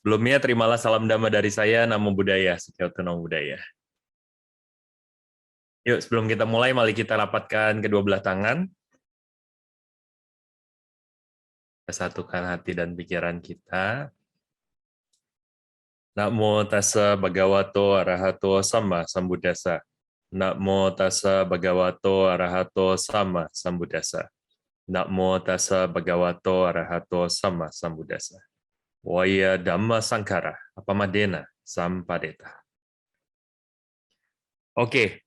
Sebelumnya, terimalah salam damai dari saya, Namo Buddhaya, Sukyoto Namo Buddhaya. Yuk, sebelum kita mulai, mari kita rapatkan kedua belah tangan. Kita satukan hati dan pikiran kita. Namo tassa bhagavato arahato sama sambuddhassa. Namo tassa bhagavato arahato sama sambuddhassa. Namo tassa bhagavato arahato sama sambuddhassa. Waya dhamma sangkara apamadena sampadeta. Oke.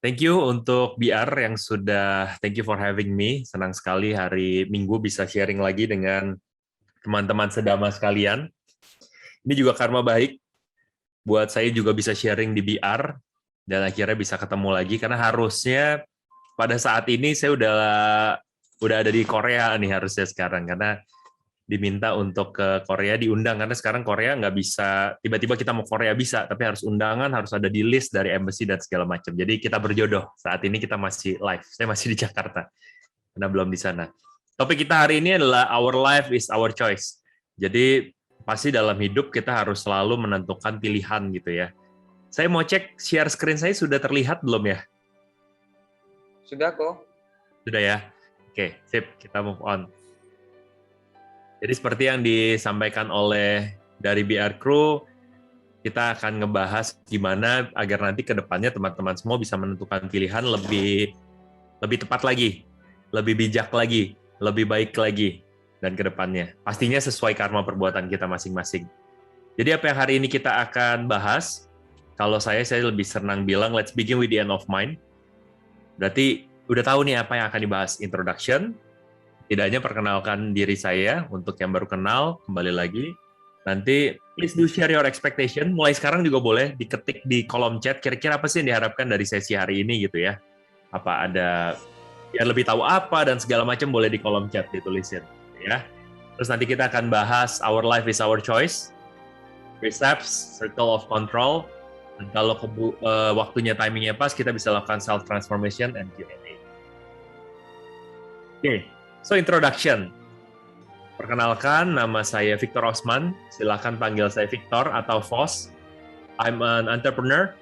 Thank you untuk BR yang sudah, thank you for having me. Senang sekali hari Minggu bisa sharing lagi dengan teman-teman sedama sekalian. Ini juga karma baik buat saya juga bisa sharing di BR dan akhirnya bisa ketemu lagi karena harusnya pada saat ini saya udah ada di Korea nih harusnya sekarang karena diminta untuk ke Korea diundang karena sekarang Korea nggak bisa tiba-tiba kita mau Korea bisa tapi harus undangan harus ada di list dari embassy dan segala macam. Jadi kita berjodoh saat ini kita masih live. Saya masih di Jakarta karena belum di sana. Topik kita hari ini adalah our life is our choice. Jadi pasti dalam hidup kita harus selalu menentukan pilihan gitu ya. Saya mau cek share screen saya sudah terlihat belum ya? Sudah kok. Sudah ya? Oke, sip. Kita move on. Jadi seperti yang disampaikan oleh dari BR Crew, kita akan ngebahas gimana agar nanti ke depannya teman-teman semua bisa menentukan pilihan lebih tepat lagi, lebih bijak lagi, lebih baik lagi, dan ke depannya. Pastinya sesuai karma perbuatan kita masing-masing. Jadi apa yang hari ini kita akan bahas, kalau saya lebih senang bilang, let's begin with the end of mind. Berarti udah tahu nih apa yang akan dibahas, introduction, tidak hanya perkenalkan diri saya, untuk yang baru kenal, kembali lagi. Nanti, please do share your expectation. Mulai sekarang juga boleh diketik di kolom chat, kira-kira apa sih yang diharapkan dari sesi hari ini gitu ya. Apa ada, biar lebih tahu apa, dan segala macam boleh di kolom chat ditulisin. Ya. Terus nanti kita akan bahas our life is our choice, precepts, circle of control, dan kalau waktunya timingnya pas, kita bisa lakukan self-transformation and Q&A. Oke. So, introduction. Perkenalkan, nama saya Victor Osman. Silakan panggil saya Victor atau Vos. I'm an entrepreneur,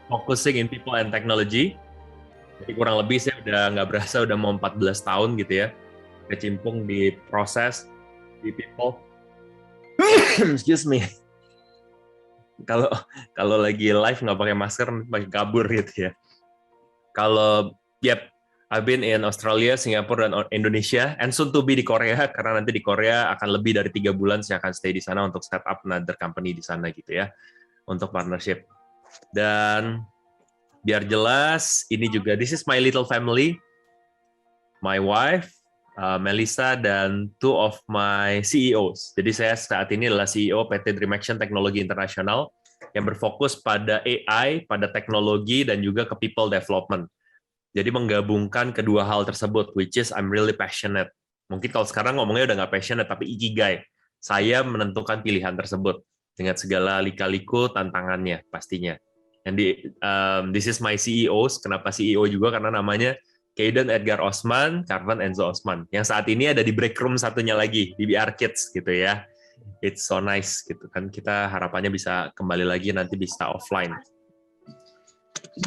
focusing in people and technology. Jadi kurang lebih saya udah nggak berasa udah mau 14 tahun gitu ya. Kecimpung di proses, di people. Excuse me. Kalau lagi live nggak pakai masker, pakai kabur gitu ya. Kalau, I've been in Australia, Singapura, dan Indonesia, and soon to be di Korea, karena nanti di Korea akan lebih dari 3 bulan saya akan stay di sana untuk set up another company di sana gitu ya, untuk partnership. Dan biar jelas, ini juga, this is my little family, my wife, Melissa, dan 2 of my CEOs. Jadi saya saat ini adalah CEO PT Dream Action Teknologi Internasional, yang berfokus pada AI, pada teknologi, dan juga ke people development. Jadi menggabungkan kedua hal tersebut, which is I'm really passionate. Mungkin kalau sekarang ngomongnya udah nggak passionate, tapi ikigai. Saya menentukan pilihan tersebut dengan segala lika-liku tantangannya pastinya. And this is my CEOs. Kenapa CEO juga? Karena namanya Kaiden Edgar Osman, Karvan Enzo Osman. Yang saat ini ada di break room satunya lagi, di BR Kids gitu ya. It's so nice gitu kan. Kita harapannya bisa kembali lagi nanti bisa offline.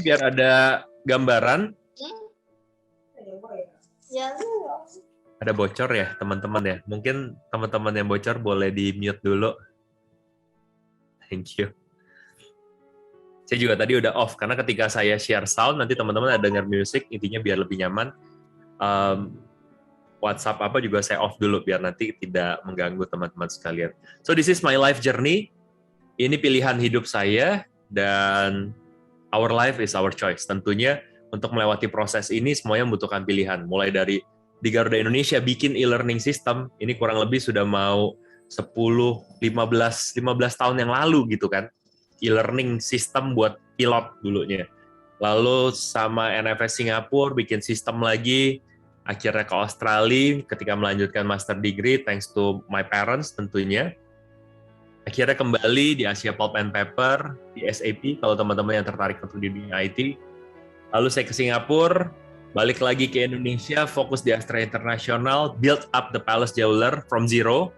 Biar ada gambaran. Ada bocor ya teman-teman ya. Mungkin teman-teman yang bocor boleh di mute dulu. Thank you. Saya juga tadi udah off karena ketika saya share sound nanti teman-teman ada dengar musik, intinya biar lebih nyaman. WhatsApp apa juga saya off dulu biar nanti tidak mengganggu teman-teman sekalian. So this is my life journey. Ini pilihan hidup saya dan our life is our choice. Tentunya untuk melewati proses ini semuanya membutuhkan pilihan. Mulai dari di Garuda Indonesia bikin e-learning system, ini kurang lebih sudah mau 10, 15 tahun yang lalu gitu kan. E-learning system buat pilot dulunya. Lalu sama NFS Singapura bikin sistem lagi, akhirnya ke Australia ketika melanjutkan master degree, thanks to my parents tentunya. Akhirnya kembali di Asia Pulp and Paper, di SAP, kalau teman-teman yang tertarik untuk di dunia IT. Lalu saya ke Singapura, balik lagi ke Indonesia, fokus di Astra International, build up the Palace Jeweler from zero,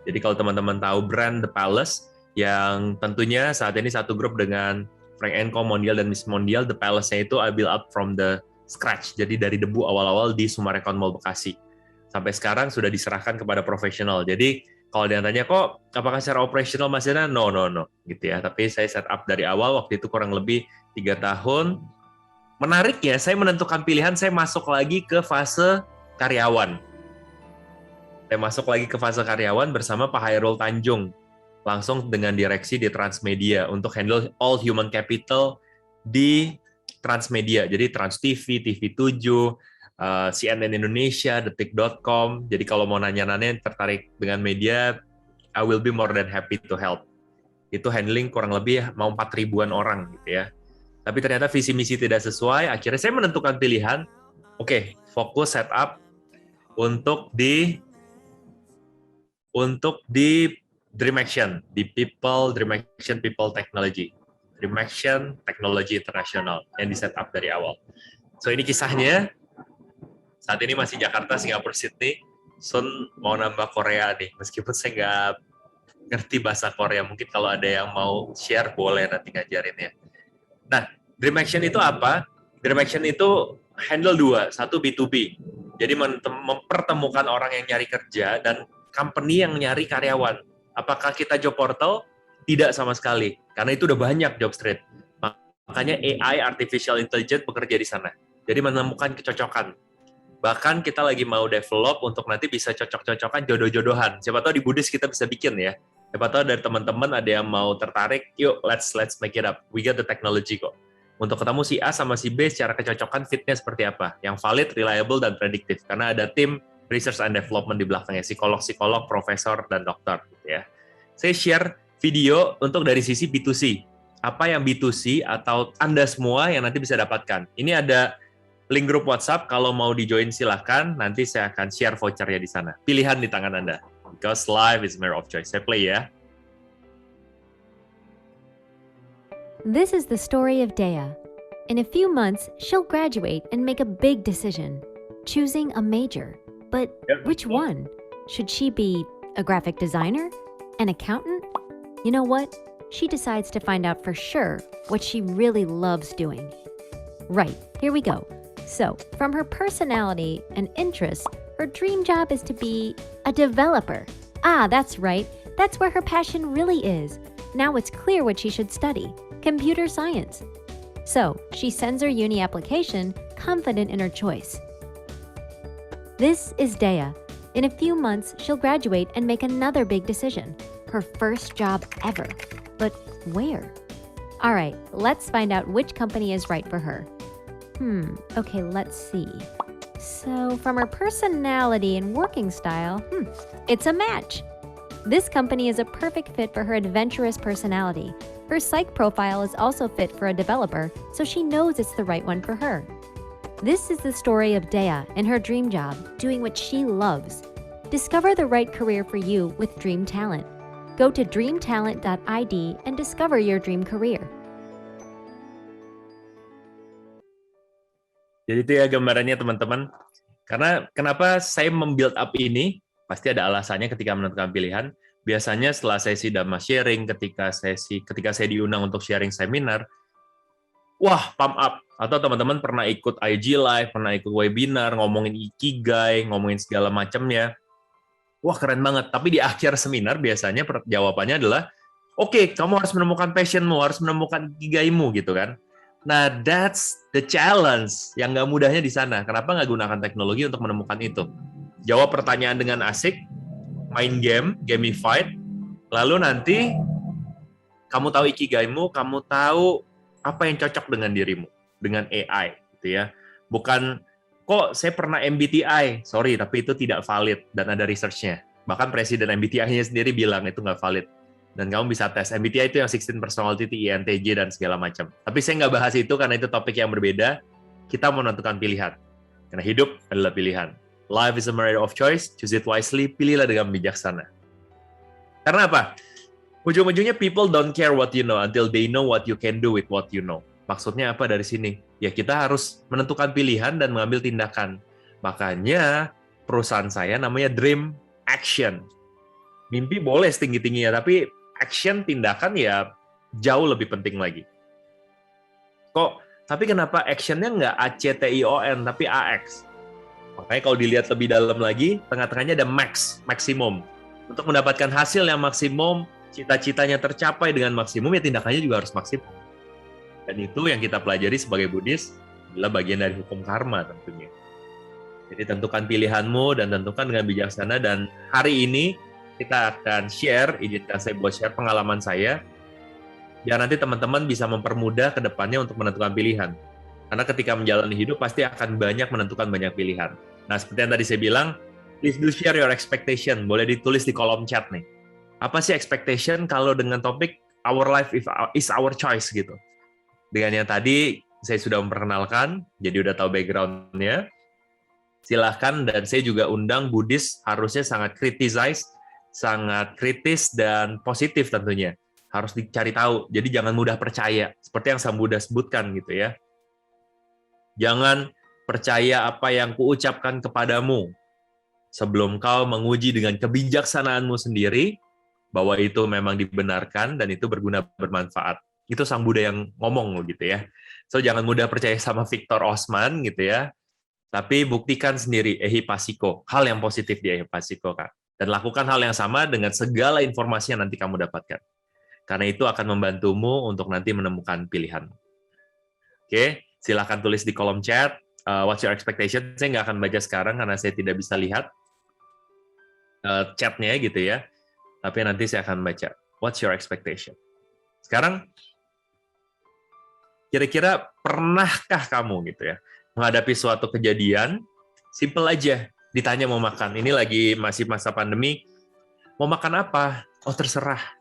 Jadi kalau teman-teman tahu brand The Palace, yang tentunya saat ini satu grup dengan Frank Enko, Mondial, dan Miss Mondial, The Palace-nya itu I build up from the scratch, jadi dari debu awal-awal di Sumarekon Mall Bekasi. Sampai sekarang sudah diserahkan kepada profesional. Jadi kalau dia tanya kok apakah secara operasional masih ada? No, gitu ya. Tapi saya set up dari awal, waktu itu kurang lebih 3 tahun. Menariknya, saya menentukan pilihan, saya masuk lagi ke fase karyawan. Saya masuk lagi ke fase karyawan bersama Pak Hairul Tanjung, langsung dengan direksi di Transmedia untuk handle all human capital di Transmedia. Jadi Trans TV, TV7, CNN Indonesia, Detik.com. Jadi kalau mau nanya-nanya tertarik dengan media, I will be more than happy to help. Itu handling kurang lebih mau 4.000-an orang gitu ya. Tapi ternyata visi misi tidak sesuai, akhirnya saya menentukan pilihan, oke, fokus setup untuk di Dream Action, di Dream Action People Technology. Dream Action Technology International yang di setup dari awal. So ini kisahnya. Saat ini masih Jakarta, Singapura, Sydney. Soon mau nambah Korea nih, meskipun saya nggak ngerti bahasa Korea. Mungkin kalau ada yang mau share, boleh nanti ngajarin ya. Nah, Dream Action itu apa? Dream Action itu handle 2, satu B2B. Jadi mempertemukan orang yang nyari kerja dan company yang nyari karyawan. Apakah kita job portal? Tidak sama sekali, karena itu udah banyak job street. Makanya AI, Artificial Intelligence, bekerja di sana. Jadi menemukan kecocokan. Bahkan kita lagi mau develop untuk nanti bisa cocok-cocokan jodoh-jodohan. Siapa tahu di Buddhis kita bisa bikin ya. Siapa tahu dari teman-teman ada yang mau tertarik, yuk let's make it up. We got the technology kok. Untuk ketemu si A sama si B secara kecocokan fitnya seperti apa. Yang valid, reliable, dan prediktif. Karena ada tim research and development di belakangnya. Psikolog, profesor, dan dokter. Gitu ya. Saya share video untuk dari sisi B2C. Apa yang B2C atau Anda semua yang nanti bisa dapatkan. Ini ada link grup WhatsApp, kalau mau di-join silahkan, nanti saya akan share vouchernya di sana. Pilihan di tangan Anda. Because life is a matter of choice. Saya play ya. This is the story of Dea. In a few months, she'll graduate and make a big decision, choosing a major. But which one? Should she be a graphic designer? An accountant? You know what? She decides to find out for sure what she really loves doing. Right, here we go. So, from her personality and interests, her dream job is to be a developer. Ah, that's right. That's where her passion really is. Now it's clear what she should study: computer science. So, she sends her uni application, confident in her choice. This is Dea. In a few months, she'll graduate and make another big decision. Her first job ever. But where? All right, let's find out which company is right for her. Okay, let's see. So, from her personality and working style, it's a match. This company is a perfect fit for her adventurous personality. Her psych profile is also fit for a developer, so she knows it's the right one for her. This is the story of Dea and her dream job, doing what she loves. Discover the right career for you with Dream Talent. Go to dreamtalent.id and discover your dream career. Jadi itu ya gambarannya teman-teman. Karena kenapa saya membuild up ini, pasti ada alasannya ketika menentukan pilihan. Biasanya setelah sesi Dhamma sharing, ketika saya diundang untuk sharing seminar, wah, pump up. Atau teman-teman pernah ikut IG Live, pernah ikut webinar, ngomongin Ikigai, ngomongin segala macamnya. Wah, keren banget. Tapi di akhir seminar biasanya jawabannya adalah, oke, kamu harus menemukan passionmu, harus menemukan Ikigaimu, gitu kan. Nah, that's the challenge yang nggak mudahnya di sana. Kenapa nggak gunakan teknologi untuk menemukan itu? Jawab pertanyaan dengan asik, main game, gamified, lalu nanti kamu tahu ikigaimu, kamu tahu apa yang cocok dengan dirimu, dengan AI, gitu ya. Bukan, kok saya pernah MBTI, sorry, tapi itu tidak valid dan ada research-nya. Bahkan presiden MBTI-nya sendiri bilang itu nggak valid. Dan kamu bisa tes. MBTI itu yang 16 personality, INTJ, dan segala macam. Tapi saya nggak bahas itu karena itu topik yang berbeda. Kita menentukan pilihan. Karena hidup adalah pilihan. Life is a matter of choice. Choose it wisely. Pilihlah dengan bijaksana. Karena apa? Ujung-ujungnya people don't care what you know until they know what you can do with what you know. Maksudnya apa dari sini? Ya kita harus menentukan pilihan dan mengambil tindakan. Makanya perusahaan saya namanya Dream Action. Mimpi boleh setinggi-tingginya, tapi action, tindakan ya jauh lebih penting lagi. Tapi kenapa actionnya nggak ACTION, tapi AX? Makanya kalau dilihat lebih dalam lagi, tengah-tengahnya ada maksimum. Untuk mendapatkan hasil yang maksimum, cita-citanya tercapai dengan maksimum, ya tindakannya juga harus maksimum. Dan itu yang kita pelajari sebagai Buddhis, adalah bagian dari hukum karma tentunya. Jadi tentukan pilihanmu dan tentukan dengan bijaksana, dan hari ini kita akan share, izinkan saya buat share pengalaman saya, biar nanti teman-teman bisa mempermudah ke depannya untuk menentukan pilihan. Karena ketika menjalani hidup pasti akan banyak menentukan banyak pilihan. Nah, seperti yang tadi saya bilang, please do share your expectation. Boleh ditulis di kolom chat nih. Apa sih expectation kalau dengan topik our life is our choice gitu. Dengan yang tadi saya sudah memperkenalkan, jadi udah tahu background-nya. Silahkan, dan saya juga undang Buddhis harusnya sangat sangat kritis dan positif tentunya. Harus dicari tahu, jadi jangan mudah percaya, seperti yang Sang Buddha sebutkan gitu ya. Jangan percaya apa yang kuucapkan kepadamu, sebelum kau menguji dengan kebijaksanaanmu sendiri, bahwa itu memang dibenarkan dan itu berguna bermanfaat. Itu Sang Buddha yang ngomong gitu ya. So jangan mudah percaya sama Victor Osman gitu ya, tapi buktikan sendiri ehipassiko, hal yang positif di ehipassiko, Kak. Dan lakukan hal yang sama dengan segala informasi yang nanti kamu dapatkan. Karena itu akan membantumu untuk nanti menemukan pilihan. Oke, silakan tulis di kolom chat, what's your expectation? Saya nggak akan baca sekarang karena saya tidak bisa lihat chatnya gitu ya. Tapi nanti saya akan baca, what's your expectation? Sekarang, kira-kira pernahkah kamu gitu ya, menghadapi suatu kejadian, simple aja, ditanya mau makan. Ini lagi masih masa pandemi, mau makan apa? Oh terserah.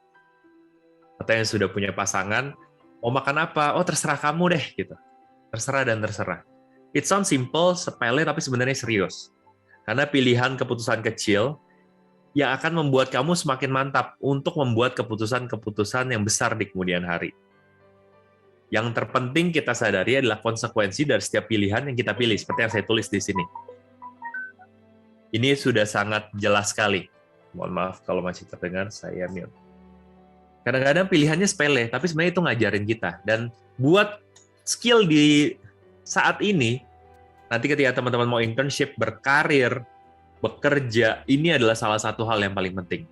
Atau yang sudah punya pasangan, mau makan apa? Oh terserah kamu deh, gitu. Terserah dan terserah. It sounds simple, sepele, tapi sebenarnya serius. Karena pilihan keputusan kecil yang akan membuat kamu semakin mantap untuk membuat keputusan-keputusan yang besar di kemudian hari. Yang terpenting kita sadari adalah konsekuensi dari setiap pilihan yang kita pilih, seperti yang saya tulis di sini. Ini sudah sangat jelas sekali. Mohon maaf kalau masih terdengar, saya mute. Kadang-kadang pilihannya sepele, tapi sebenarnya itu ngajarin kita. Dan buat skill di saat ini, nanti ketika teman-teman mau internship, berkarir, bekerja, ini adalah salah satu hal yang paling penting.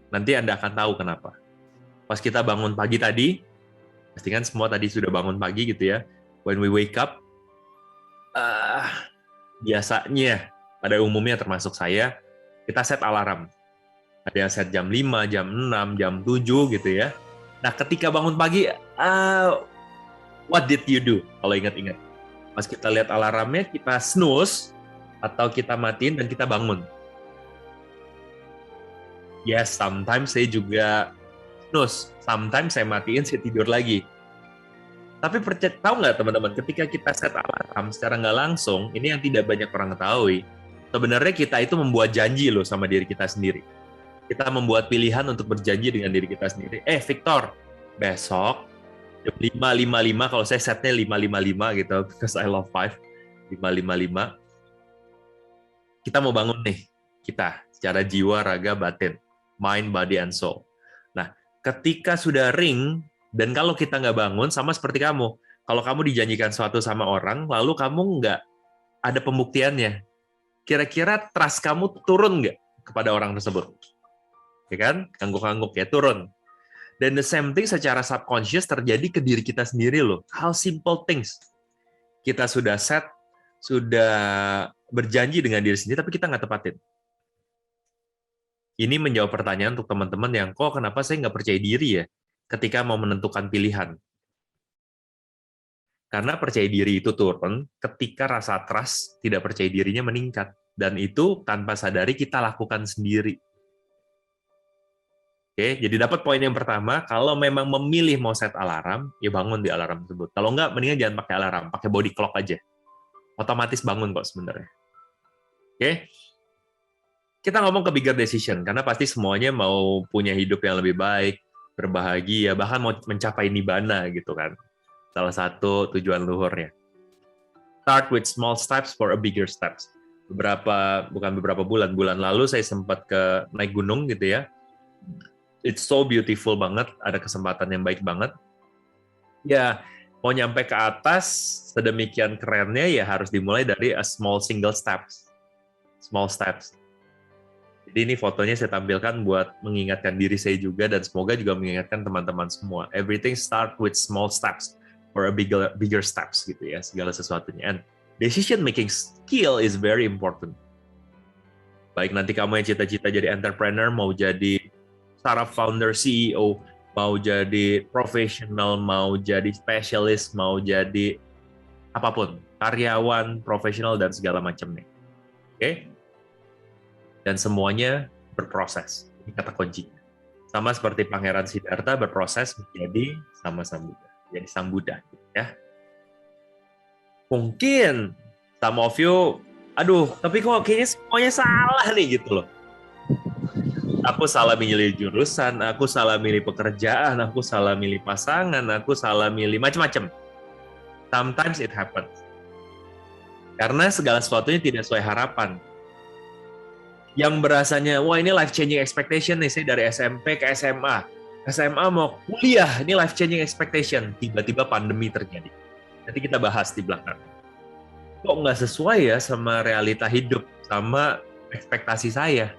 Nanti Anda akan tahu kenapa. Pas kita bangun pagi tadi, pasti kan semua tadi sudah bangun pagi gitu ya. When we wake up, biasanya, pada umumnya termasuk saya, kita set alarm. Ada yang set jam 5, jam 6, jam 7 gitu ya. Nah, ketika bangun pagi, what did you do? Kalau ingat-ingat. Pas kita lihat alarmnya, kita snooze, atau kita matiin dan kita bangun. Yes, sometimes saya juga snooze. Sometimes saya matiin, saya tidur lagi. Tapi tahu nggak teman-teman, ketika kita set alarm secara nggak langsung, ini yang tidak banyak orang ketahui, sebenarnya kita itu membuat janji loh sama diri kita sendiri. Kita membuat pilihan untuk berjanji dengan diri kita sendiri. Victor, besok jam 5.55, kalau saya setnya 5.55 gitu, because I love 5, 5.55, kita mau bangun nih, kita, secara jiwa, raga, batin, mind, body, and soul. Nah, ketika sudah ring, dan kalau kita nggak bangun, sama seperti kamu, kalau kamu dijanjikan sesuatu sama orang, lalu kamu nggak ada pembuktiannya, kira-kira trust kamu turun nggak kepada orang tersebut? Ya kan? Ngangguk-ngangguk ya, turun. Dan the same thing secara subconscious terjadi ke diri kita sendiri loh. Hal simple things. Kita sudah set, sudah berjanji dengan diri sendiri, tapi kita nggak tepatin. Ini menjawab pertanyaan untuk teman-teman yang, kok kenapa saya nggak percaya diri ya ketika mau menentukan pilihan? Karena percaya diri itu turun ketika rasa trust, tidak percaya dirinya meningkat. Dan itu tanpa sadari kita lakukan sendiri. Oke, jadi dapat poin yang pertama, kalau memang memilih mau set alarm, ya bangun di alarm tersebut. Kalau enggak, mendingan jangan pakai alarm, pakai body clock aja. Otomatis bangun kok sebenarnya. Oke, kita ngomong ke bigger decision, karena pasti semuanya mau punya hidup yang lebih baik, berbahagia, bahkan mau mencapai nibbana gitu kan. Salah satu tujuan luhurnya. Start with small steps for a bigger steps. Bukan beberapa bulan lalu saya sempat naik gunung gitu ya. it's so beautiful banget, ada kesempatan yang baik banget. Ya, mau nyampe ke atas sedemikian kerennya ya harus dimulai dari a small single steps. Small steps. Jadi ini fotonya saya tampilkan buat mengingatkan diri saya juga dan semoga juga mengingatkan teman-teman semua. Everything start with small steps or a bigger steps gitu ya, segala sesuatunya. And decision making skill is very important. Baik nanti kamu yang cita-cita jadi entrepreneur, mau jadi startup founder, CEO, mau jadi profesional, mau jadi spesialis, mau jadi apapun, karyawan, profesional, dan segala macamnya. Oke? Dan semuanya berproses. Ini kata kuncinya. Sama seperti Pangeran Siddhartha berproses menjadi sama Sang Buddha. Jadi Sang Buddha. Ya. Mungkin some of you, aduh, tapi kok kayaknya semuanya salah nih gitu loh. Aku salah milih jurusan, aku salah milih pekerjaan, aku salah milih pasangan, aku salah milih macam-macam. Sometimes it happens. Karena segala sesuatunya tidak sesuai harapan. Yang berasanya, wah ini life-changing expectation nih, saya dari SMP ke SMA. SMA mau kuliah, ini life-changing expectation. Tiba-tiba pandemi terjadi. Nanti kita bahas di belakang. Kok nggak sesuai ya sama realita hidup, sama ekspektasi saya.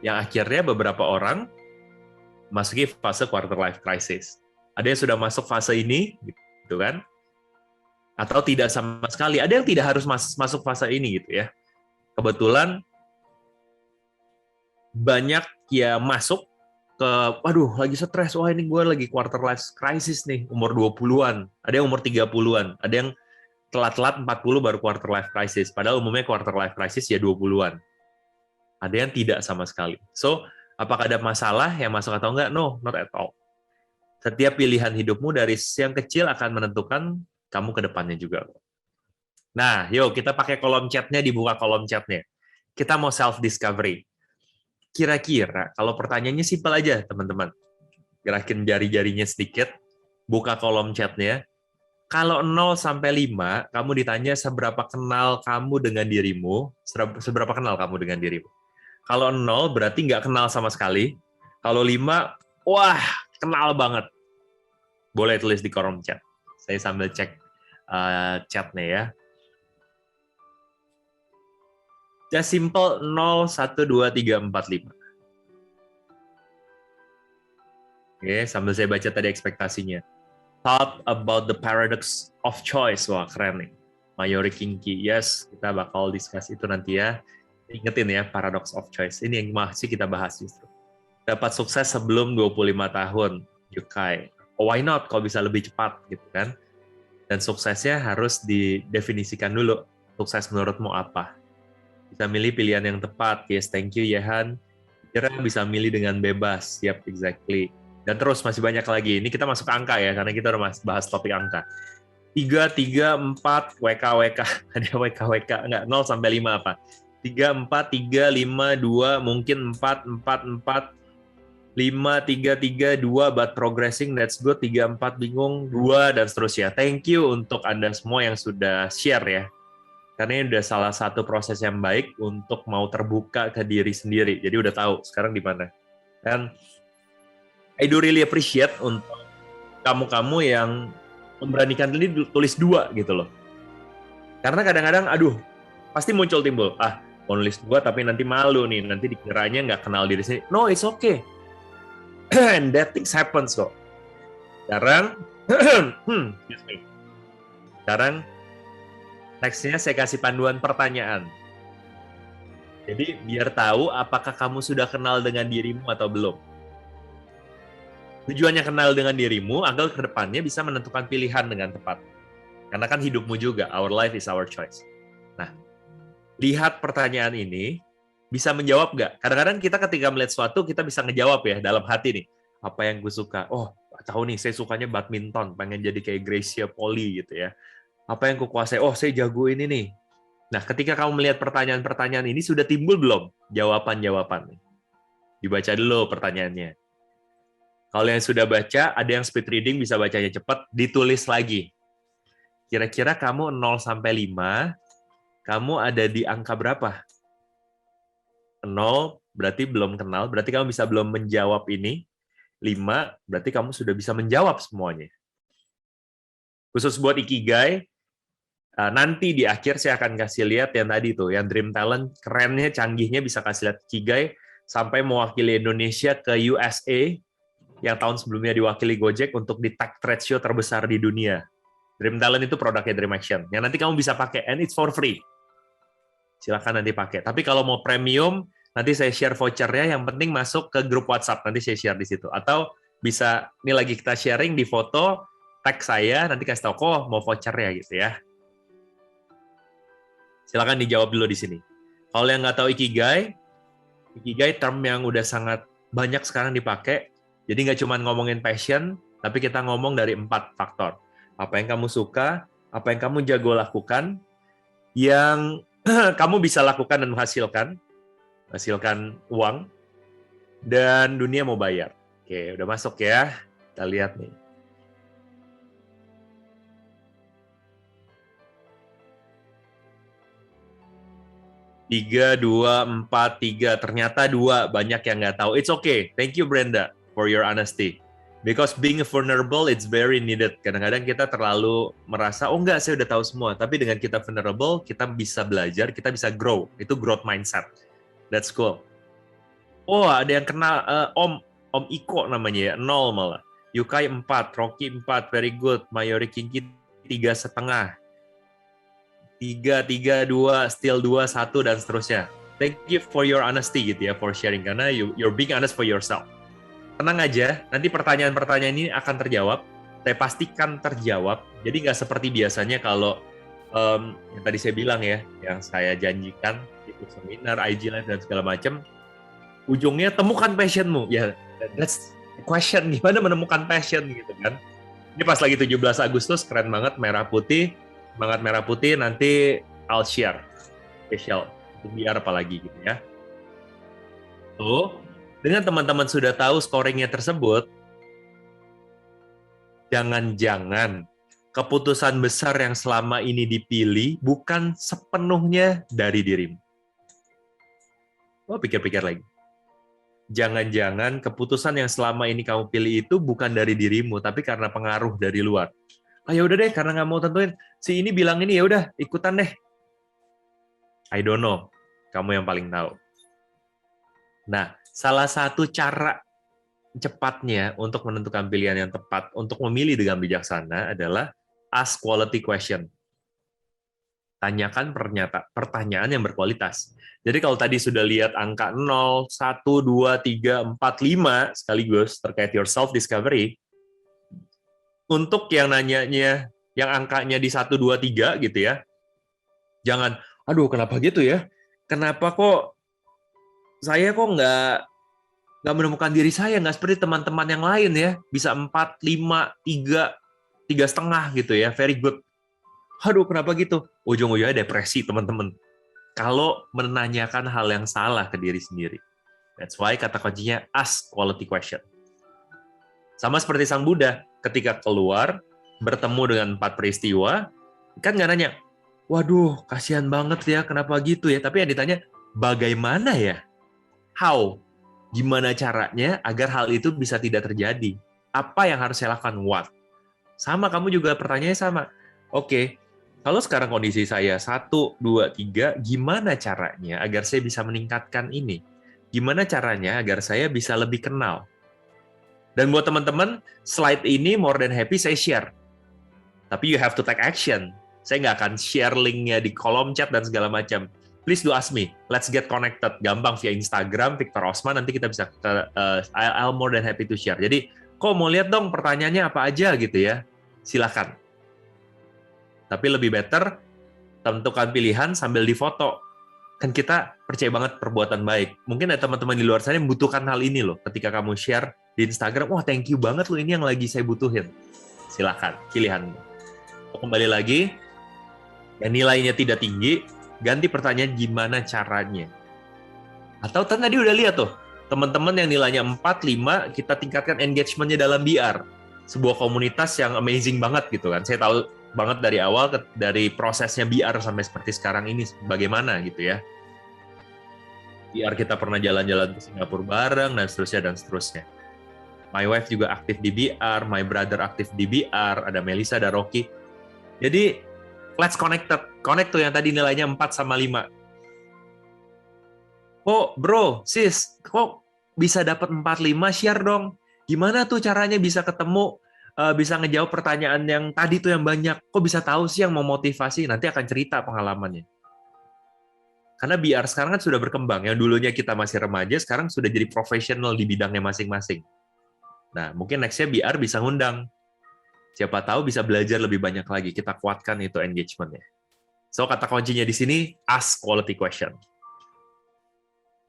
Yang akhirnya beberapa orang masuki fase quarter life crisis. Ada yang sudah masuk fase ini, gitu kan? Atau tidak sama sekali. Ada yang tidak harus masuk fase ini, gitu ya. Kebetulan banyak yang masuk ke, waduh, lagi stres, wah ini gue lagi quarter life crisis nih, umur 20-an. Ada yang umur 30-an. Ada yang telat-telat 40 baru quarter life crisis. Padahal umumnya quarter life crisis ya 20-an. Ada yang tidak sama sekali. So, apakah ada masalah yang masuk atau enggak? No, not at all. Setiap pilihan hidupmu dari yang kecil akan menentukan kamu ke depannya juga. Nah, yuk kita pakai kolom chatnya, dibuka kolom chatnya. Kita mau self-discovery. Kira-kira, kalau pertanyaannya simpel aja, teman-teman. Gerakin jari-jarinya sedikit, buka kolom chatnya. Kalau 0 sampai 5, kamu ditanya seberapa kenal kamu dengan dirimu, seberapa kenal kamu dengan dirimu. Kalau 0 berarti nggak kenal sama sekali. Kalau 5, wah, kenal banget. Boleh tulis di kolom chat. Saya sambil cek chatnya ya. Just simple 0, 1, 2, 3, 4, 5. Oke, sambil saya baca tadi ekspektasinya. Thought about the paradox of choice. Wah, keren nih. Mayori Kinki. Yes, kita bakal discuss itu nanti ya. Ingetin ya, paradox of choice. Ini yang masih kita bahas justru. Dapat sukses sebelum 25 tahun. Yukai. Oh, why not? Kalau bisa lebih cepat, gitu kan. Dan suksesnya harus didefinisikan dulu. Sukses menurutmu apa? Bisa milih pilihan yang tepat. Yes, thank you, Yehan. Kira bisa milih dengan bebas. Yep, exactly. Dan terus masih banyak lagi. Ini kita masuk ke angka ya, karena kita udah bahas topik angka. 3, 3, 4, WK, WK. Ada WK, WK. Enggak, 0 sampai 5 apa? 3, 4, 3, 5, 2, mungkin 4, 4, 4, 5, 3, 3, 2, but progressing, that's good. 3, 4, bingung, 2, dan seterusnya. Thank you untuk Anda semua yang sudah share ya. Karena ini udah salah satu proses yang baik untuk mau terbuka ke diri sendiri. Jadi udah tahu sekarang di mana. Dan I do really appreciate untuk kamu-kamu yang memberanikan diri tulis 2 gitu loh. Karena kadang-kadang, aduh, pasti timbul. Ah, mau nulis 2 tapi nanti malu nih, nanti dikiranya nggak kenal diri sendiri. No, it's okay. And that things happens kok. Sekarang, sekarang nextnya saya kasih panduan pertanyaan. Jadi biar tahu apakah kamu sudah kenal dengan dirimu atau belum. Tujuannya kenal dengan dirimu agar ke depannya bisa menentukan pilihan dengan tepat. Karena kan hidupmu juga, our life is our choice. Nah, lihat pertanyaan ini, bisa menjawab nggak? Kadang-kadang kita ketika melihat sesuatu, kita bisa ngejawab ya dalam hati nih. Apa yang gue suka? Oh, tahu nih, saya sukanya badminton, pengen jadi kayak Gracia Poli gitu ya. Apa yang kukuasai? Oh, saya jago ini nih. Nah, ketika kamu melihat pertanyaan-pertanyaan ini, sudah timbul belum jawaban-jawaban? Dibaca dulu pertanyaannya. Kalau yang sudah baca, ada yang speed reading bisa bacanya cepat, ditulis lagi. Kira-kira kamu 0 sampai 5, kamu ada di angka berapa? 0, berarti belum kenal, berarti kamu bisa belum menjawab ini. 5, berarti kamu sudah bisa menjawab semuanya. Khusus buat Ikigai, nanti di akhir saya akan kasih lihat yang tadi tuh, yang Dream Talent, kerennya, canggihnya bisa kasih lihat Ikigai, sampai mewakili Indonesia ke USA, yang tahun sebelumnya diwakili Gojek untuk di tech trade show terbesar di dunia. Dream Talent itu produknya Dream Action, yang nanti kamu bisa pakai, and it's for free. Silakan nanti pakai. Tapi kalau mau premium, nanti saya share vouchernya, yang penting masuk ke grup WhatsApp, nanti saya share di situ. Atau bisa, ini lagi kita sharing di foto, tag saya, nanti kasih tahu kok mau vouchernya gitu ya. Silakan dijawab dulu di sini. Kalau yang nggak tahu Ikigai term yang udah sangat banyak sekarang dipakai, jadi nggak cuma ngomongin passion, tapi kita ngomong dari 4 faktor. Apa yang kamu suka, apa yang kamu jago lakukan, yang kamu bisa lakukan dan menghasilkan uang, dan dunia mau bayar. Oke, udah masuk ya. Kita lihat nih. Tiga, 2, 4, 3. Ternyata 2, banyak yang nggak tahu. It's okay. Thank you, Brenda, for your honesty. Because being vulnerable, it's very needed. Kadang-kadang kita terlalu merasa, oh enggak, saya udah tahu semua. Tapi dengan kita vulnerable, kita bisa belajar, kita bisa grow. Itu growth mindset. That's cool. Oh, ada yang kenal Om Iko namanya ya, 0 malah. Yukai 4, Rocky 4, very good. Mayori Kinki 3,5. 3, 3, 2, still 2, 1, dan seterusnya. Thank you for your honesty gitu ya, for sharing. Karena you're being honest for yourself. Tenang aja, nanti pertanyaan-pertanyaan ini akan terjawab. Saya pastikan terjawab. Jadi nggak seperti biasanya kalau yang tadi saya bilang ya, yang saya janjikan, ikut seminar, IG Live, dan segala macam, ujungnya temukan passionmu. Ya, that's the question. Gimana menemukan passion gitu kan. Ini pas lagi 17 Agustus, keren banget, merah putih. Semangat merah putih, nanti I'll share. Spesial. Biar apalagi gitu ya. Tuh. Dengan teman-teman sudah tahu scoringnya tersebut, jangan-jangan keputusan besar yang selama ini dipilih bukan sepenuhnya dari dirimu. Oh, pikir-pikir lagi. Jangan-jangan keputusan yang selama ini kamu pilih itu bukan dari dirimu, tapi karena pengaruh dari luar. Ah, ya udah deh, karena nggak mau tentuin. Si ini bilang ini, ya udah ikutan deh. I don't know. Kamu yang paling tahu. Nah, salah satu cara cepatnya untuk menentukan pilihan yang tepat untuk memilih dengan bijaksana adalah ask quality question. Tanyakan pertanyaan yang berkualitas. Jadi kalau tadi sudah lihat angka 0, 1, 2, 3, 4, 5 sekaligus terkait your self-discovery, untuk yang nanyanya, yang angkanya di 1, 2, 3 gitu ya, jangan, aduh kenapa gitu ya? Kenapa kok saya nggak menemukan diri saya, nggak seperti teman-teman yang lain ya, bisa 4, 5, 3, 3,5 gitu ya, very good. Aduh, kenapa gitu? Ujung-ujungnya depresi, teman-teman. Kalau menanyakan hal yang salah ke diri sendiri. That's why kata kuncinya ask quality question. Sama seperti Sang Buddha, ketika keluar, bertemu dengan 4 peristiwa, kan nggak nanya, waduh, kasihan banget ya, kenapa gitu ya? Tapi yang ditanya, bagaimana ya? How? Gimana caranya agar hal itu bisa tidak terjadi? Apa yang harus saya lakukan? What? Sama, kamu juga pertanyaannya sama. Oke, kalau sekarang kondisi saya 1, 2, 3, gimana caranya agar saya bisa meningkatkan ini? Gimana caranya agar saya bisa lebih kenal? Dan buat teman-teman, slide ini more than happy saya share. Tapi you have to take action. Saya nggak akan share linknya di kolom chat dan segala macam. Please do ask me. Let's get connected. Gampang via Instagram, Victor Osman. Nanti kita bisa, I'll more than happy to share. Jadi, kok mau lihat dong pertanyaannya apa aja gitu ya? Silakan. Tapi lebih better, tentukan pilihan sambil difoto. Kan kita percaya banget perbuatan baik. Mungkin ada teman-teman di luar sana yang membutuhkan hal ini loh. Ketika kamu share di Instagram, wah thank you banget loh, ini yang lagi saya butuhin. Silakan, pilihanmu. Kembali lagi, yang nilainya tidak tinggi, ganti pertanyaan gimana caranya. Atau tadi udah lihat tuh, teman-teman yang nilainya 4, 5, kita tingkatkan engagement-nya dalam BR. Sebuah komunitas yang amazing banget gitu kan. Saya tahu banget dari awal, dari prosesnya BR sampai seperti sekarang ini, bagaimana gitu ya. VR kita pernah jalan-jalan ke Singapura bareng, dan seterusnya, dan seterusnya. My wife juga aktif di VR, my brother aktif di VR, ada Melissa, ada Rocky. Jadi, let's connect tuh yang tadi nilainya 4 sama 5. Kok bro, sis, kok bisa dapat 4-5, share dong. Gimana tuh caranya bisa ketemu, bisa ngejawab pertanyaan yang tadi tuh yang banyak. Kok bisa tahu sih yang mau motivasi? Nanti akan cerita pengalamannya. Karena VR sekarang kan sudah berkembang. Yang dulunya kita masih remaja, sekarang sudah jadi profesional di bidangnya masing-masing. Nah, mungkin next-nya VR bisa ngundang. Siapa tahu bisa belajar lebih banyak lagi. Kita kuatkan itu engagement-nya. So, kata kuncinya di sini, ask quality question.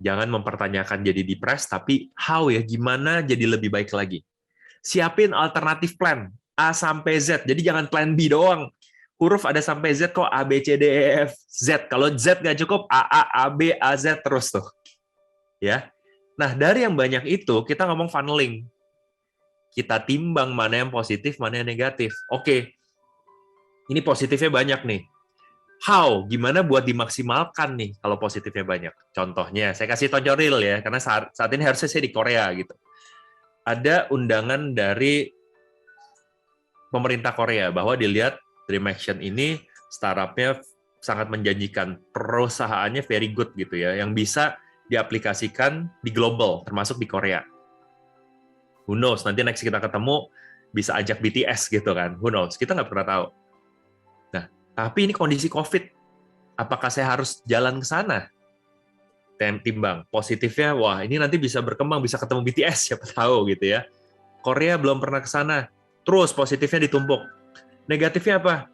Jangan mempertanyakan jadi depres, tapi how ya, gimana jadi lebih baik lagi. Siapin alternatif plan, A sampai Z. Jadi jangan plan B doang. Huruf ada sampai Z kok, A, B, C, D, E, F, Z. Kalau Z nggak cukup, A, B, A, Z terus tuh. Ya. Nah, dari yang banyak itu, kita ngomong funneling. Kita timbang mana yang positif, mana yang negatif. Oke, ini positifnya banyak nih. How? Gimana buat dimaksimalkan nih kalau positifnya banyak? Contohnya, saya kasih contoh real ya, karena saat ini harusnya saya di Korea gitu. Ada undangan dari pemerintah Korea bahwa dilihat Dream Action ini startupnya sangat menjanjikan, perusahaannya very good gitu ya, yang bisa diaplikasikan di global, termasuk di Korea. Who knows, nanti next kita ketemu, bisa ajak BTS gitu kan, who knows, kita nggak pernah tahu. Nah, tapi ini kondisi COVID, apakah saya harus jalan ke sana? Timbang, positifnya, wah ini nanti bisa berkembang, bisa ketemu BTS, siapa tahu gitu ya. Korea belum pernah ke sana, terus positifnya ditumpuk. Negatifnya apa?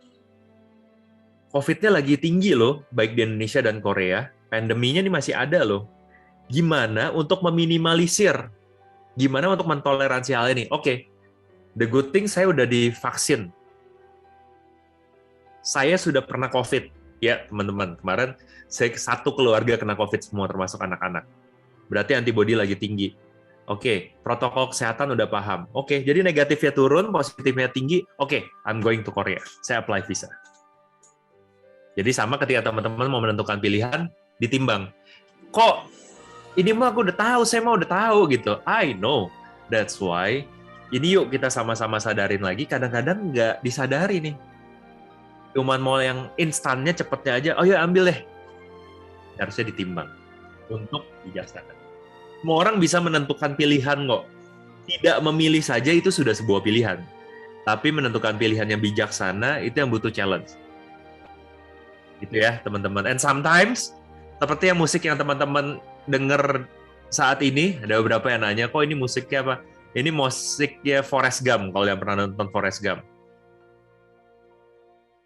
COVID-nya lagi tinggi loh, baik di Indonesia dan Korea, pandeminya ini masih ada loh. Gimana untuk meminimalisir? Gimana untuk mentoleransi hal ini? Oke, the good thing saya udah divaksin. Saya sudah pernah COVID. Ya, teman-teman. Kemarin saya satu keluarga kena COVID semua, termasuk anak-anak. Berarti antibodi lagi tinggi. Oke, protokol kesehatan udah paham. Oke, jadi negatifnya turun, positifnya tinggi. Oke, I'm going to Korea. Saya apply visa. Jadi sama ketika teman-teman mau menentukan pilihan, ditimbang. Kok ini mah aku udah tahu, saya mah udah tahu gitu. I know. That's why ini yuk kita sama-sama sadarin lagi, kadang-kadang nggak disadari nih. Cuman mau yang instannya, cepetnya aja, oh ya ambil deh. Harusnya ditimbang untuk bijaksana. Semua orang bisa menentukan pilihan kok. Tidak memilih saja itu sudah sebuah pilihan. Tapi menentukan pilihan yang bijaksana, itu yang butuh challenge. Gitu ya, teman-teman. And sometimes, seperti yang musik yang teman-teman denger saat ini, ada beberapa yang nanya, kok ini musiknya apa? Ini musiknya Forrest Gump, kalau yang pernah nonton Forrest Gump.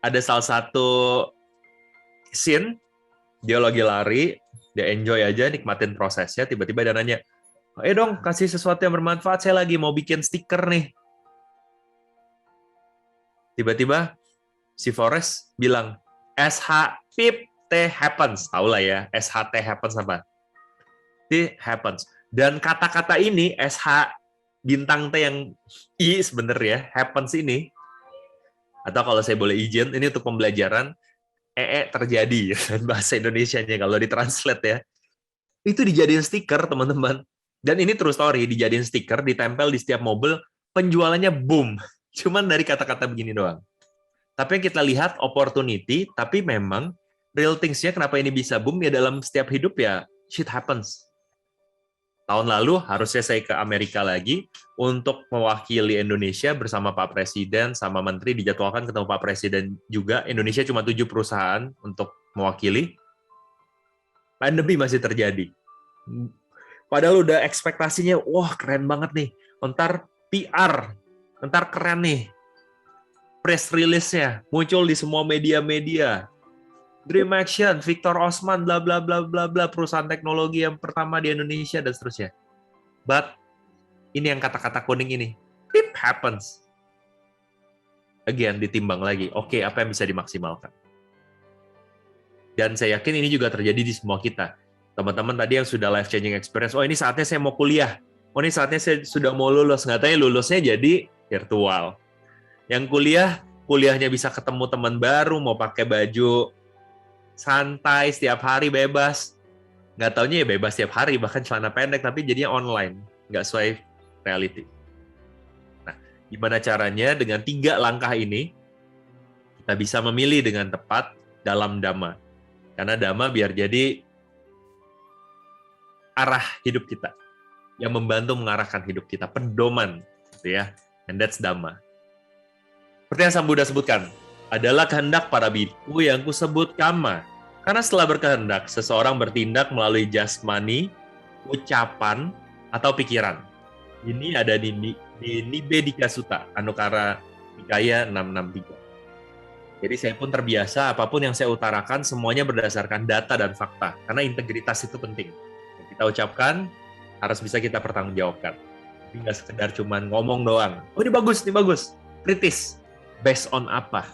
Ada salah satu scene, dia lagi lari, dia enjoy aja, nikmatin prosesnya, tiba-tiba dia nanya, dong, kasih sesuatu yang bermanfaat, saya lagi mau bikin stiker nih. Tiba-tiba, si Forrest bilang, SHT happens, tahu lah ya, SHT happens apa? It happens. Dan kata-kata ini, SH bintang T yang I sebenarnya, happens ini, atau kalau saya boleh izin, ini untuk pembelajaran, terjadi, bahasa Indonesianya kalau ditranslate ya, itu dijadiin stiker, teman-teman. Dan ini true story, dijadiin stiker, ditempel di setiap mobil, penjualannya boom. Cuman dari kata-kata begini doang. Tapi yang kita lihat, opportunity, tapi memang real things-nya kenapa ini bisa boom, ya dalam setiap hidup ya, shit happens. Tahun lalu harusnya saya ke Amerika lagi untuk mewakili Indonesia bersama Pak Presiden sama Menteri, dijadwalkan ketemu Pak Presiden juga. Indonesia cuma 7 perusahaan untuk mewakili. Pandemi masih terjadi. Padahal udah ekspektasinya, wah keren banget nih. Ntar PR, ntar keren nih. Press release-nya muncul di semua media-media. Dream Action, Victor Osman, bla bla bla bla bla, perusahaan teknologi yang pertama di Indonesia dan seterusnya. But ini yang kata-kata kuning ini, it happens. Again, ditimbang lagi. Oke, apa yang bisa dimaksimalkan? Dan saya yakin ini juga terjadi di semua kita. Teman-teman tadi yang sudah life changing experience, oh ini saatnya saya mau kuliah. Oh ini saatnya saya sudah mau lulus. Nggak tahu lulusnya jadi virtual. Yang kuliahnya bisa ketemu teman baru, mau pakai baju santai, setiap hari bebas. nggak taunya ya bebas tiap hari, bahkan celana pendek, tapi jadinya online, nggak sesuai reality. Nah, gimana caranya dengan 3 langkah ini, kita bisa memilih dengan tepat dalam Dhamma. Karena Dhamma biar jadi arah hidup kita, yang membantu mengarahkan hidup kita, pedoman, gitu ya. And that's Dhamma. Seperti yang Sang Buddha sebutkan, adalah kehendak para biku yang kusebut kama. Karena setelah berkehendak, seseorang bertindak melalui jasmani, ucapan, atau pikiran. Ini ada di Nibbedika Sutta, Anukara Nikaya 663. Jadi saya pun terbiasa, apapun yang saya utarakan, semuanya berdasarkan data dan fakta. Karena integritas itu penting. Yang kita ucapkan, harus bisa kita pertanggungjawabkan. Jadi nggak sekedar cuma ngomong doang. Oh ini bagus, kritis. Based on apa?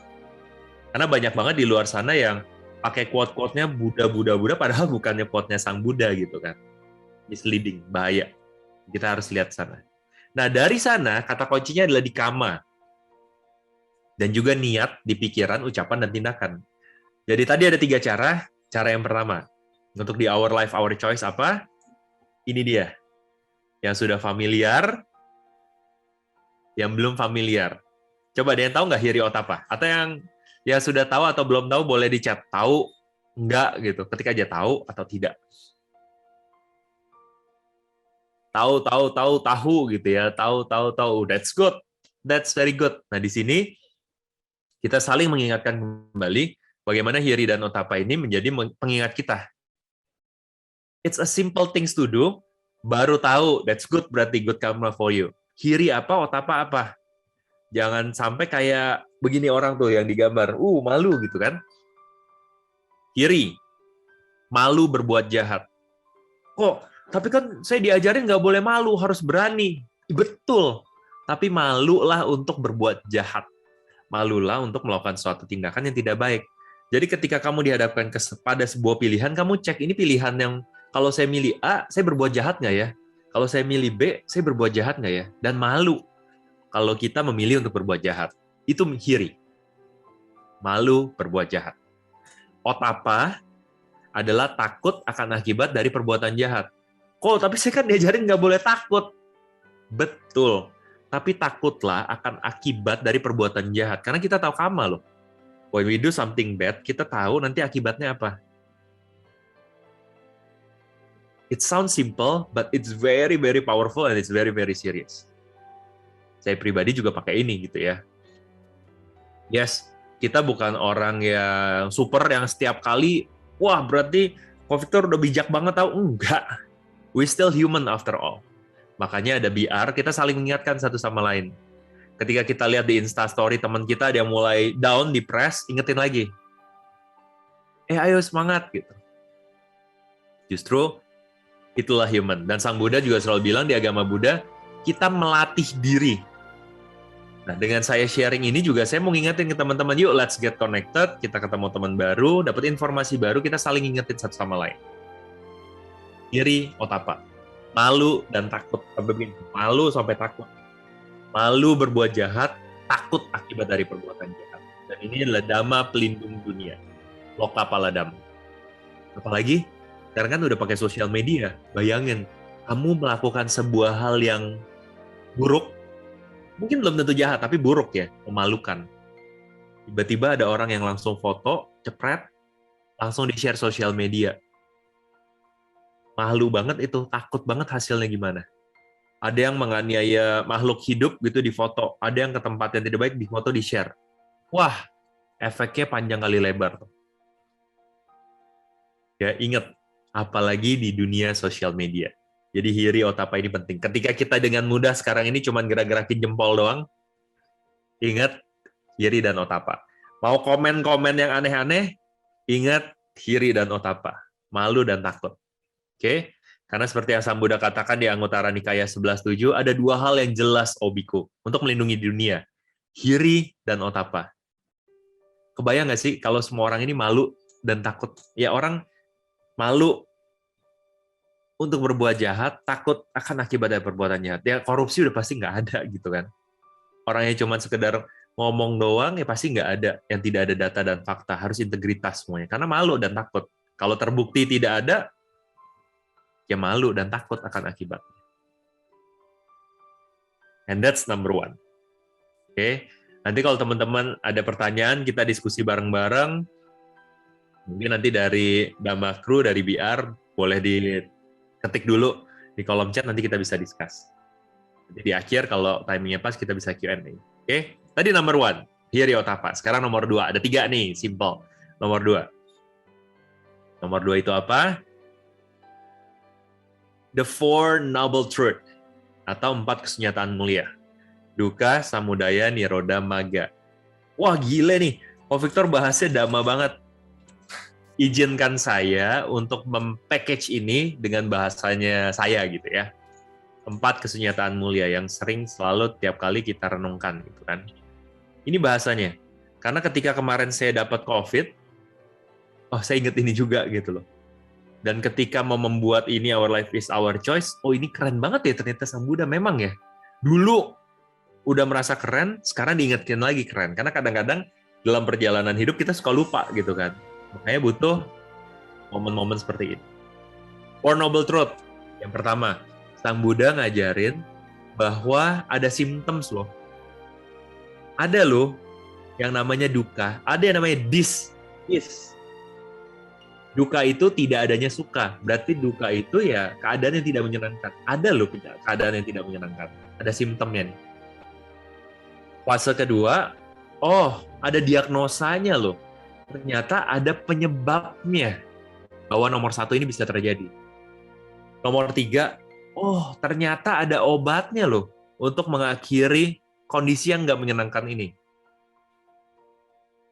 Karena banyak banget di luar sana yang pakai quote-quote-nya Buddha, padahal bukannya quote-nya Sang Buddha gitu kan. Misleading, bahaya. Kita harus lihat sana. Nah, dari sana, kata kuncinya adalah di kama. Dan juga niat di pikiran, ucapan, dan tindakan. Jadi tadi ada 3 cara. Cara yang pertama, untuk di Our Life, Our Choice apa? Ini dia. Yang sudah familiar, yang belum familiar. Coba ada yang tahu nggak Hiri Otapa? Atau yang sudah tahu atau belum tahu boleh di chat. Tahu, enggak gitu. Ketik aja tahu atau tidak. Tahu gitu ya. Tahu. That's good. That's very good. Nah, di sini kita saling mengingatkan kembali bagaimana Hiri dan Otapa ini menjadi pengingat kita. It's a simple things to do. Baru tahu, that's good, berarti good karma for you. Hiri apa, Otapa apa? Jangan sampai kayak begini orang tuh yang digambar, malu gitu kan. Hiri, malu berbuat jahat. Kok, tapi kan saya diajarin nggak boleh malu, harus berani. Betul, tapi malulah untuk berbuat jahat. Malulah untuk melakukan suatu tindakan yang tidak baik. Jadi ketika kamu dihadapkan pada sebuah pilihan, kamu cek ini pilihan yang kalau saya milih A, saya berbuat jahat nggak ya? Kalau saya milih B, saya berbuat jahat nggak ya? Dan malu kalau kita memilih untuk berbuat jahat. Itu hiri. Malu berbuat jahat. Otapa adalah takut akan akibat dari perbuatan jahat. Tapi saya kan diajarin nggak boleh takut. Betul. Tapi takutlah akan akibat dari perbuatan jahat. Karena kita tahu kama loh. When we do something bad, kita tahu nanti akibatnya apa. It sounds simple, but it's very, very powerful and it's very, very serious. Saya pribadi juga pakai ini gitu ya. Yes, kita bukan orang yang super yang setiap kali, wah berarti Victor udah bijak banget tahu. Enggak. We still human after all. Makanya ada BR, kita saling mengingatkan satu sama lain. Ketika kita lihat di Instastory teman kita ada yang mulai down, depressed, ingetin lagi. Ayo semangat gitu. Justru itulah human. Dan Sang Buddha juga selalu bilang di agama Buddha, kita melatih diri. Nah, dengan saya sharing ini juga saya mau ngingetin ke teman-teman, yuk let's get connected, kita ketemu teman baru, dapat informasi baru, kita saling ngingetin satu sama lain. Hiri Otapa. Malu dan takut. Malu sampai takut. Malu berbuat jahat, takut akibat dari perbuatan jahat. Dan ini adalah Dhamma pelindung dunia. Lokapala Dhamma. Apalagi sekarang kan udah pakai sosial media. Bayangin, kamu melakukan sebuah hal yang buruk, mungkin belum tentu jahat, tapi buruk ya, memalukan. Tiba-tiba ada orang yang langsung foto, cepret, langsung di-share sosial media. Malu banget itu, takut banget hasilnya gimana. Ada yang menganiaya makhluk hidup gitu di foto, ada yang ke tempat yang tidak baik di foto, di-share. Wah, efeknya panjang kali lebar. Ya, ingat, apalagi di dunia sosial media. Jadi Hiri Otapa ini penting. Ketika kita dengan mudah sekarang ini cuma gerak-gerakin jempol doang, ingat Hiri dan Otapa. Mau komen-komen yang aneh-aneh, ingat Hiri dan Otapa. Malu dan takut. Oke? Karena seperti yang Sang Buddha katakan di Anguttara Nikaya 11.7, ada 2 hal yang jelas, Obiku, untuk melindungi dunia. Hiri dan Otapa. Kebayang nggak sih kalau semua orang ini malu dan takut? Ya orang malu untuk berbuat jahat, takut akan akibat dari perbuatan jahat. Ya korupsi udah pasti nggak ada gitu kan. Orangnya cuma sekedar ngomong doang, ya pasti nggak ada. Yang tidak ada data dan fakta, harus integritas semuanya. Karena malu dan takut. Kalau terbukti tidak ada, ya malu dan takut akan akibatnya. And that's number one. Oke, nanti kalau teman-teman ada pertanyaan, kita diskusi bareng-bareng. Mungkin nanti dari Dhamma Crew, dari BR, boleh diketik dulu di kolom chat, nanti kita bisa discuss. Jadi di akhir, kalau timingnya pas, kita bisa Q&A. Oke, tadi number one, Hiri Otapa. Sekarang nomor 2, ada 3 nih, simple. Nomor 2. Nomor 2 itu apa? The Four Noble Truth, atau 4 kesunyataan mulia. Dukkha, Samudaya, Nirodha, Magga. Wah, gile nih. Ko Victor bahasnya dhamma banget. Izinkan saya untuk mem-package ini dengan bahasanya saya gitu ya. 4 kesunyataan mulia yang sering selalu tiap kali kita renungkan gitu kan. Ini bahasanya. Karena ketika kemarin saya dapat COVID, saya ingat ini juga gitu loh. Dan ketika mau membuat ini Our Life is Our Choice, ini keren banget ya ternyata Sang Buddha. Memang ya, dulu udah merasa keren, sekarang diingetin lagi keren. Karena kadang-kadang dalam perjalanan hidup kita suka lupa gitu kan. Makanya butuh momen-momen seperti ini. Four Noble Truth. Yang pertama, Sang Buddha ngajarin bahwa ada symptoms loh. Ada loh yang namanya dukkha, ada yang namanya dis. Dukkha itu tidak adanya suka. Berarti dukkha itu ya keadaan yang tidak menyenangkan. Ada loh keadaan yang tidak menyenangkan. Ada simptomnya nih. Fase kedua, ada diagnosanya loh. Ternyata ada penyebabnya bahwa nomor 1 ini bisa terjadi. Nomor 3, ternyata ada obatnya loh untuk mengakhiri kondisi yang nggak menyenangkan ini.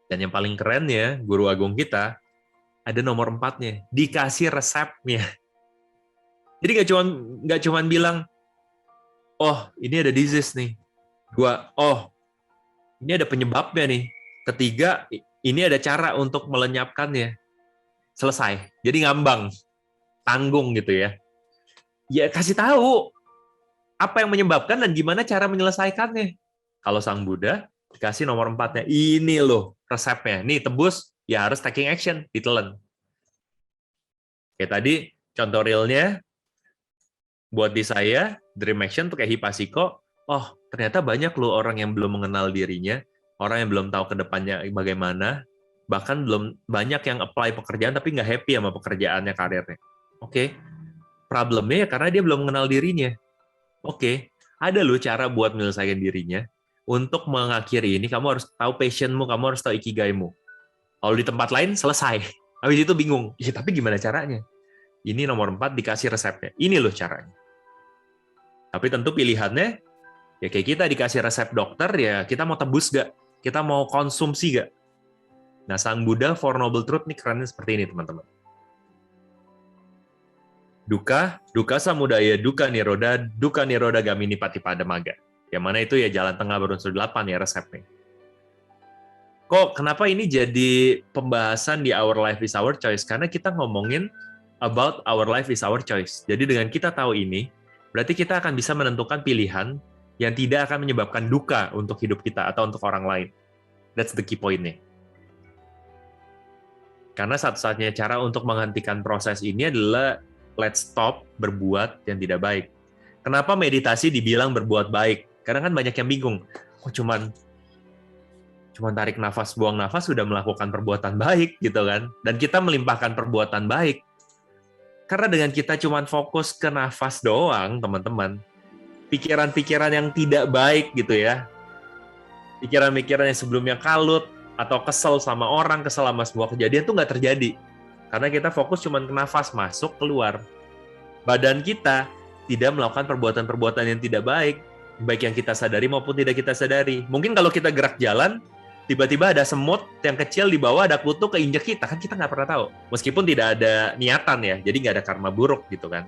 Dan yang paling keren ya, Guru Agung kita, ada nomor 4-nya, dikasih resepnya. Jadi nggak cuman bilang, ini ada disease nih. 2, ini ada penyebabnya nih. 3, ini ada cara untuk melenyapkannya. Selesai. Jadi ngambang, tanggung gitu ya. Ya kasih tahu apa yang menyebabkan dan gimana cara menyelesaikannya. Kalau Sang Buddha dikasih nomor 4-nya, ini loh resepnya. Nih tebus, ya harus taking action, ditelan. Kayak tadi, contoh realnya, buat di saya, dream action tuh kayak Hipasiko, ternyata banyak loh orang yang belum mengenal dirinya, orang yang belum tahu ke depannya bagaimana, bahkan belum banyak yang apply pekerjaan tapi nggak happy sama pekerjaannya, karirnya. Oke, problemnya ya karena dia belum mengenal dirinya. Oke, ada loh cara buat menyelesaikan dirinya. Untuk mengakhiri ini, kamu harus tahu passion-mu, kamu harus tahu ikigaimu. Kalau di tempat lain, selesai. Habis itu bingung, tapi gimana caranya? Ini nomor 4 dikasih resepnya. Ini loh caranya. Tapi tentu pilihannya, ya kayak kita dikasih resep dokter, ya kita mau tebus nggak? Kita mau konsumsi nggak? Nah, Sang Buddha Four Noble Truth ini kerennya seperti ini, teman-teman. Dukkha, Dukkha Samudaya, Dukkha Nirodha Gamini Patipada Magga. Yang mana itu ya jalan tengah berunsur 8 ya resepnya. Kok kenapa ini jadi pembahasan di Our Life is Our Choice? Karena kita ngomongin about our life is our choice. Jadi dengan kita tahu ini, berarti kita akan bisa menentukan pilihan yang tidak akan menyebabkan duka untuk hidup kita atau untuk orang lain. That's the key point-nya. Karena satu-satunya cara untuk menghentikan proses ini adalah let's stop berbuat yang tidak baik. Kenapa meditasi dibilang berbuat baik? Karena kan banyak yang bingung. Cuman tarik nafas, buang nafas sudah melakukan perbuatan baik gitu kan. Dan kita melimpahkan perbuatan baik. Karena dengan kita cuman fokus ke nafas doang, teman-teman, pikiran-pikiran yang tidak baik gitu ya. Pikiran-pikiran yang sebelumnya kalut atau kesel sama orang, kesel sama sebuah kejadian itu nggak terjadi. Karena kita fokus cuman ke nafas, masuk, keluar. Badan kita tidak melakukan perbuatan-perbuatan yang tidak baik yang kita sadari maupun tidak kita sadari. Mungkin kalau kita gerak jalan, tiba-tiba ada semut yang kecil di bawah, ada kutu keinjek kita, kan kita nggak pernah tahu. Meskipun tidak ada niatan ya, jadi nggak ada karma buruk gitu kan.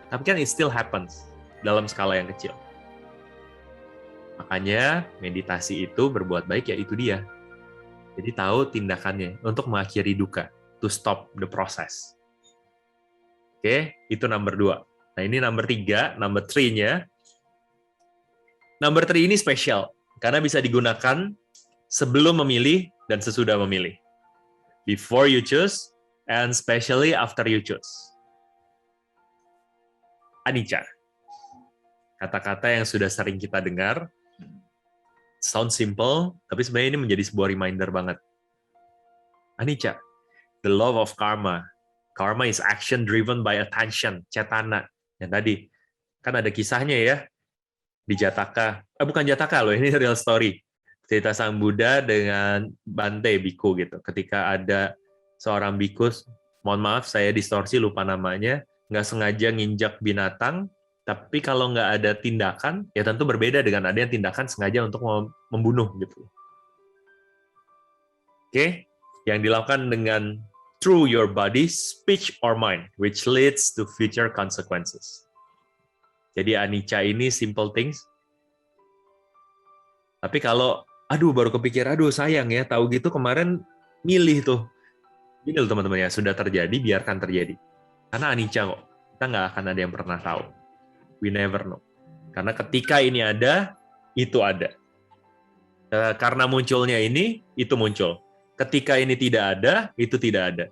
Tapi kan it still happens dalam skala yang kecil. Makanya meditasi itu berbuat baik, ya itu dia. Jadi tahu tindakannya untuk mengakhiri duka, to stop the process. Oke, itu number 2. Nah ini number 3, number 3-nya. Number 3 ini spesial, karena bisa digunakan sebelum memilih dan sesudah memilih. Before you choose, and especially after you choose. Anicca. Kata-kata yang sudah sering kita dengar, sound simple, tapi sebenarnya ini menjadi sebuah reminder banget. Anicca, the law of karma. Karma is action driven by attention, cetana. Yang tadi, kan ada kisahnya ya, di Jataka. Bukan Jataka loh, ini real story. Cerita Sang Buddha dengan Bante Biku gitu. Ketika ada seorang bikus, mohon maaf saya distorsi lupa namanya, nggak sengaja nginjak binatang, tapi kalau nggak ada tindakan, ya tentu berbeda dengan ada yang tindakan sengaja untuk membunuh gitu. Oke, yang dilakukan dengan through your body, speech, or mind, which leads to future consequences. Jadi anicca ini simple things. Tapi kalau, baru kepikir, sayang ya, tahu gitu kemarin milih tuh. Ini loh teman-teman ya, sudah terjadi, biarkan terjadi. Karena anicca kok, kita nggak akan ada yang pernah tahu. We never know. Karena ketika ini ada, itu ada. Karena munculnya ini, itu muncul. Ketika ini tidak ada, itu tidak ada.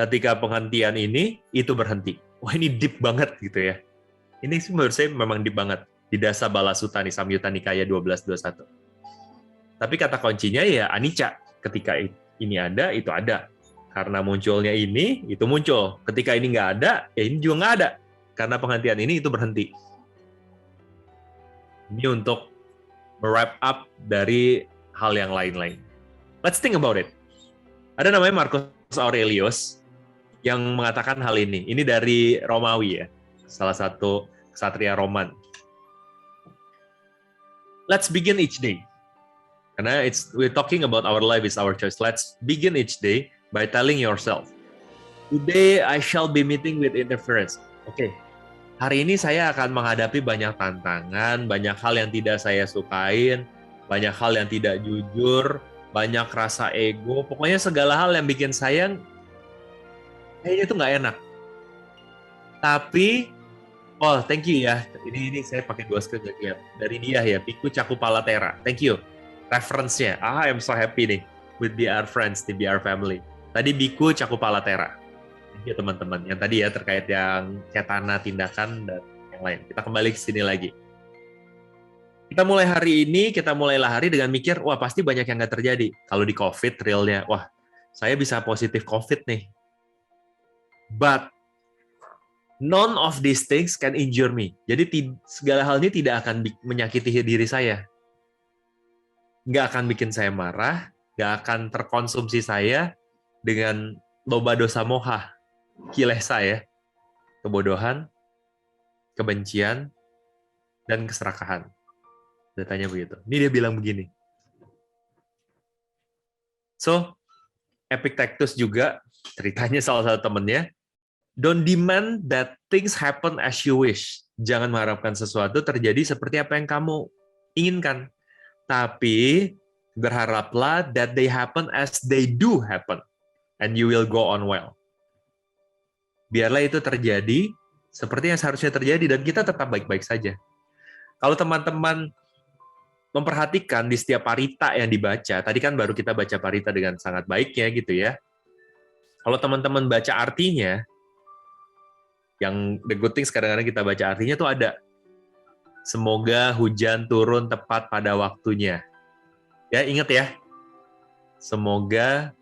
Ketika penghentian ini, itu berhenti. Wah ini deep banget gitu ya. Ini menurut saya memang deep banget. Di Dasa Balasutta nih, Samyutta Nikaya 1221. Tapi kata kuncinya ya anicca. Ketika ini ada, itu ada. Karena munculnya ini, itu muncul. Ketika ini nggak ada, ya ini juga nggak ada. Karena penghentian ini, itu berhenti. Ini untuk wrap up dari hal yang lain-lain. Let's think about it. Ada namanya Marcus Aurelius yang mengatakan hal ini. Ini dari Romawi ya, salah satu ksatria Roman. Let's begin each day. Karena we're talking about our life is our choice. Let's begin each day by telling yourself, today I shall be meeting with interference. Oke, hari ini saya akan menghadapi banyak tantangan, banyak hal yang tidak saya sukain, banyak hal yang tidak jujur, banyak rasa ego, pokoknya segala hal yang bikin saya kayaknya itu nggak enak. Tapi, thank you ya. Ini saya pakai 2 screen ya. Dari dia ya, Bhikkhu Cakkupalatera. Thank you. Reference-nya. I'm so happy nih with BR friends, di BR family. Tadi Bhikkhu Cakkupalatera. Thank you teman-teman. Yang tadi ya terkait yang cetana, tindakan, dan yang lain. Kita kembali ke sini lagi. Kita mulai hari ini, kita mulailah hari dengan mikir, wah pasti banyak yang nggak terjadi. Kalau di COVID, realnya, wah saya bisa positif COVID nih. But none of these things can injure me. Jadi segala hal ini tidak akan menyakiti diri saya. Nggak akan bikin saya marah, nggak akan terkonsumsi saya dengan loba dosa moha, kilesa ya, kebodohan, kebencian, dan keserakahan. Datanya begitu. Ini dia bilang begini. So, Epictetus juga, ceritanya salah satu temennya, don't demand that things happen as you wish. Jangan mengharapkan sesuatu terjadi seperti apa yang kamu inginkan. Tapi, berharaplah that they happen as they do happen. And you will go on well. Biarlah itu terjadi seperti yang seharusnya terjadi, dan kita tetap baik-baik saja. Kalau teman-teman memperhatikan di setiap parita yang dibaca, tadi kan baru kita baca parita dengan sangat baiknya gitu ya. Kalau teman-teman baca artinya, yang the good things kadang-kadang kita baca artinya tuh ada, semoga hujan turun tepat pada waktunya. Ya, ingat ya. Semoga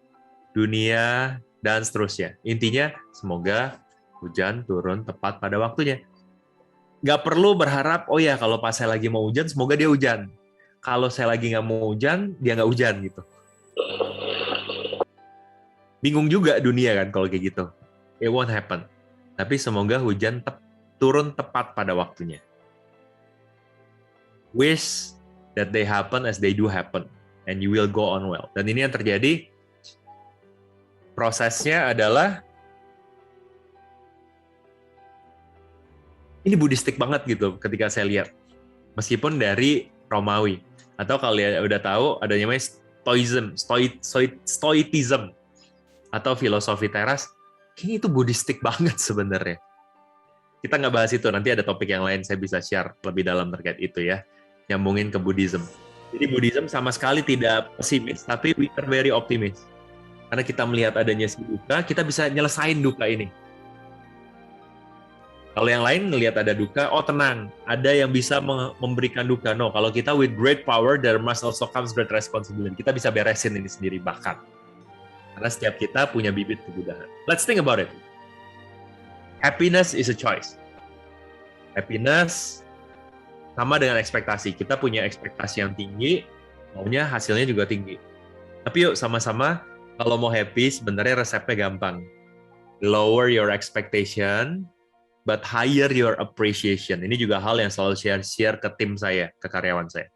dunia dan seterusnya. Intinya, semoga hujan turun tepat pada waktunya. Nggak perlu berharap, oh ya kalau pas saya lagi mau hujan, semoga dia hujan. Kalau saya lagi nggak mau hujan, dia nggak hujan gitu. Bingung juga dunia kan kalau kayak gitu. It won't happen. Tapi semoga hujan turun tepat pada waktunya. Wish that they happen as they do happen. And you will go on well. Dan ini yang terjadi, prosesnya adalah, ini Buddhistik banget gitu ketika saya lihat. Meskipun dari Romawi. Atau kalian udah tahu, ada namanya Stoicism. Atau filosofi teras. Kayaknya itu Buddhistik banget sebenarnya. Kita nggak bahas itu, nanti ada topik yang lain saya bisa share lebih dalam terkait itu ya. Nyambungin ke Buddhism. Jadi Buddhism sama sekali tidak pesimis, tapi we are very optimis. Karena kita melihat adanya si duka, kita bisa nyelesain duka ini. Kalau yang lain ngelihat ada duka, oh tenang, ada yang bisa memberikan duka. No, kalau kita with great power, there must also comes great responsibility. Kita bisa beresin ini sendiri bahkan. Karena setiap kita punya bibit kemudahan. Let's think about it. Happiness is a choice. Happiness sama dengan ekspektasi. Kita punya ekspektasi yang tinggi, maunya hasilnya juga tinggi. Tapi yuk sama-sama, kalau mau happy, sebenarnya resepnya gampang. Lower your expectation, but higher your appreciation. Ini juga hal yang selalu share ke tim saya, ke karyawan saya.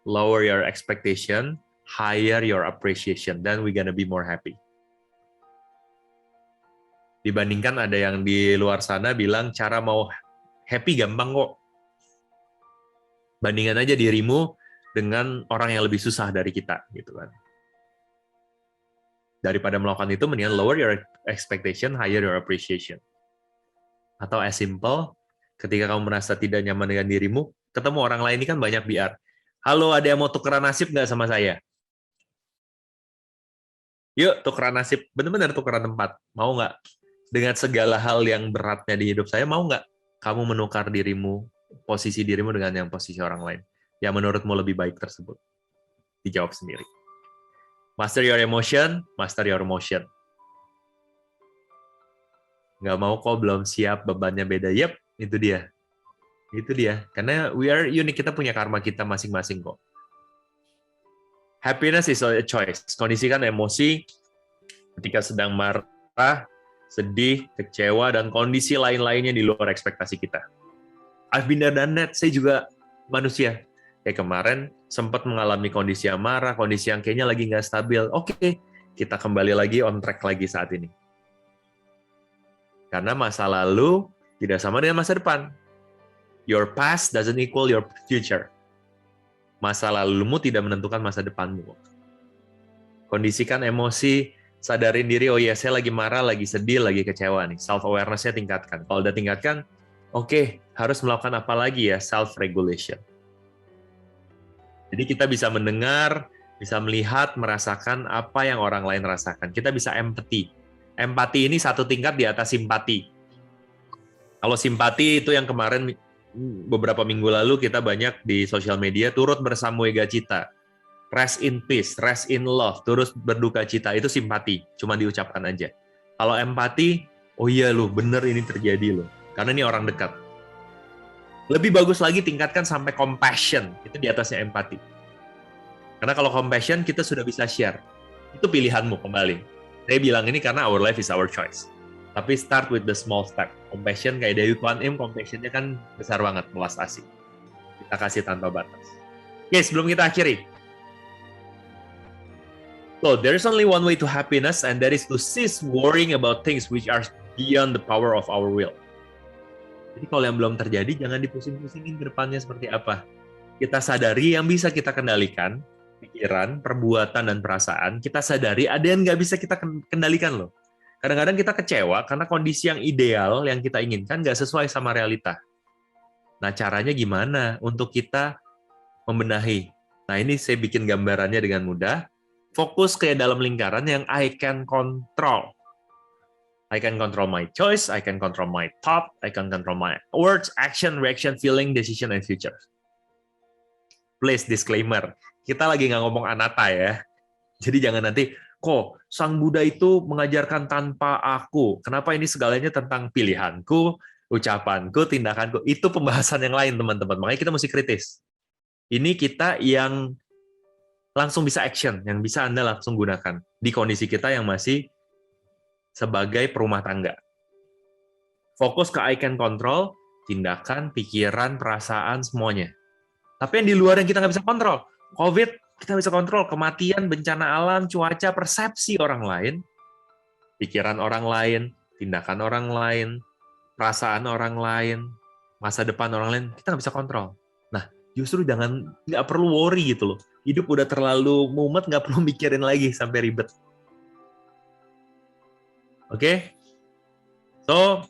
Lower your expectation, higher your appreciation, then we're gonna be more happy. Dibandingkan ada yang di luar sana bilang cara mau happy gampang kok. Bandingkan aja dirimu dengan orang yang lebih susah dari kita, gitu kan. Daripada melakukan itu, mendingan lower your expectation, higher your appreciation. Atau as simple, ketika kamu merasa tidak nyaman dengan dirimu, ketemu orang lain ini kan banyak biar. Halo, ada yang mau tukeran nasib nggak sama saya? Yuk, tukeran nasib. Benar-benar tukeran tempat. Mau nggak? Dengan segala hal yang beratnya di hidup saya, mau nggak kamu menukar dirimu, posisi dirimu dengan yang posisi orang lain? Yang menurutmu lebih baik tersebut. Dijawab sendiri. Master your emotion, master your motion. Nggak mau kok, belum siap, bebannya beda. Yep, itu dia. Itu dia. Karena we are unique, kita punya karma kita masing-masing kok. Happiness is a choice. Kondisikan emosi ketika sedang marah, sedih, kecewa, dan kondisi lain-lainnya di luar ekspektasi kita. I've been there done that. Saya juga manusia. Kayak kemarin sempat mengalami kondisi yang marah, kondisi yang kayaknya lagi nggak stabil. Oke, kita kembali lagi on track lagi saat ini. Karena masa lalu tidak sama dengan masa depan. Your past doesn't equal your future. Masa lalumu tidak menentukan masa depanmu. Kondisikan emosi, sadarin diri, oh iya saya lagi marah, lagi sedih, lagi kecewa nih. Self-awareness-nya tingkatkan. Kalau udah tingkatkan, oke, harus melakukan apa lagi ya? Self-regulation. Jadi kita bisa mendengar, bisa melihat, merasakan apa yang orang lain rasakan. Kita bisa empathy. Empati ini satu tingkat di atas simpati. Kalau simpati itu yang kemarin beberapa minggu lalu kita banyak di sosial media turut bersamuega cita. Rest in peace, rest in love, turut berduka cita, itu simpati, cuma diucapkan aja. Kalau empati, oh iya loh, bener ini terjadi loh, karena ini orang dekat. Lebih bagus lagi tingkatkan sampai compassion, itu di atasnya empati. Karena kalau compassion kita sudah bisa share, itu pilihanmu kembali. Saya bilang ini karena our life is our choice. Tapi start with the small step. Compassion kayak Dewi Kwan Im, compassion-nya kan besar banget, melas asih. Kita kasih tanpa batas. Oke, sebelum kita akhiri. So, there is only one way to happiness, and that is to cease worrying about things which are beyond the power of our will. Jadi kalau yang belum terjadi, jangan dipusing-pusingin ke depannya seperti apa. Kita sadari yang bisa kita kendalikan, pikiran, perbuatan, dan perasaan, kita sadari ada yang nggak bisa kita kendalikan loh. Kadang-kadang kita kecewa karena kondisi yang ideal yang kita inginkan nggak sesuai sama realita. Nah, caranya gimana untuk kita membenahi? Nah, ini saya bikin gambarannya dengan mudah. Fokus ke dalam lingkaran yang I can control. I can control my choice, I can control my thought, I can control my words, action, reaction, feeling, decision, and future. Please, disclaimer. Kita lagi nggak ngomong anatta ya. Jadi jangan nanti, kok Sang Buddha itu mengajarkan tanpa aku. Kenapa ini segalanya tentang pilihanku, ucapanku, tindakanku. Itu pembahasan yang lain, teman-teman. Makanya kita mesti kritis. Ini kita yang langsung bisa action, yang bisa Anda langsung gunakan di kondisi kita yang masih sebagai perumah tangga. Fokus ke I can control, tindakan, pikiran, perasaan, semuanya. Tapi yang di luar yang kita nggak bisa kontrol. COVID, kita bisa kontrol. Kematian, bencana alam, cuaca, persepsi orang lain, pikiran orang lain, tindakan orang lain, perasaan orang lain, masa depan orang lain, kita nggak bisa kontrol. Nah, justru nggak perlu worry gitu loh. Hidup udah terlalu mumet, nggak perlu mikirin lagi sampai ribet. Oke? So,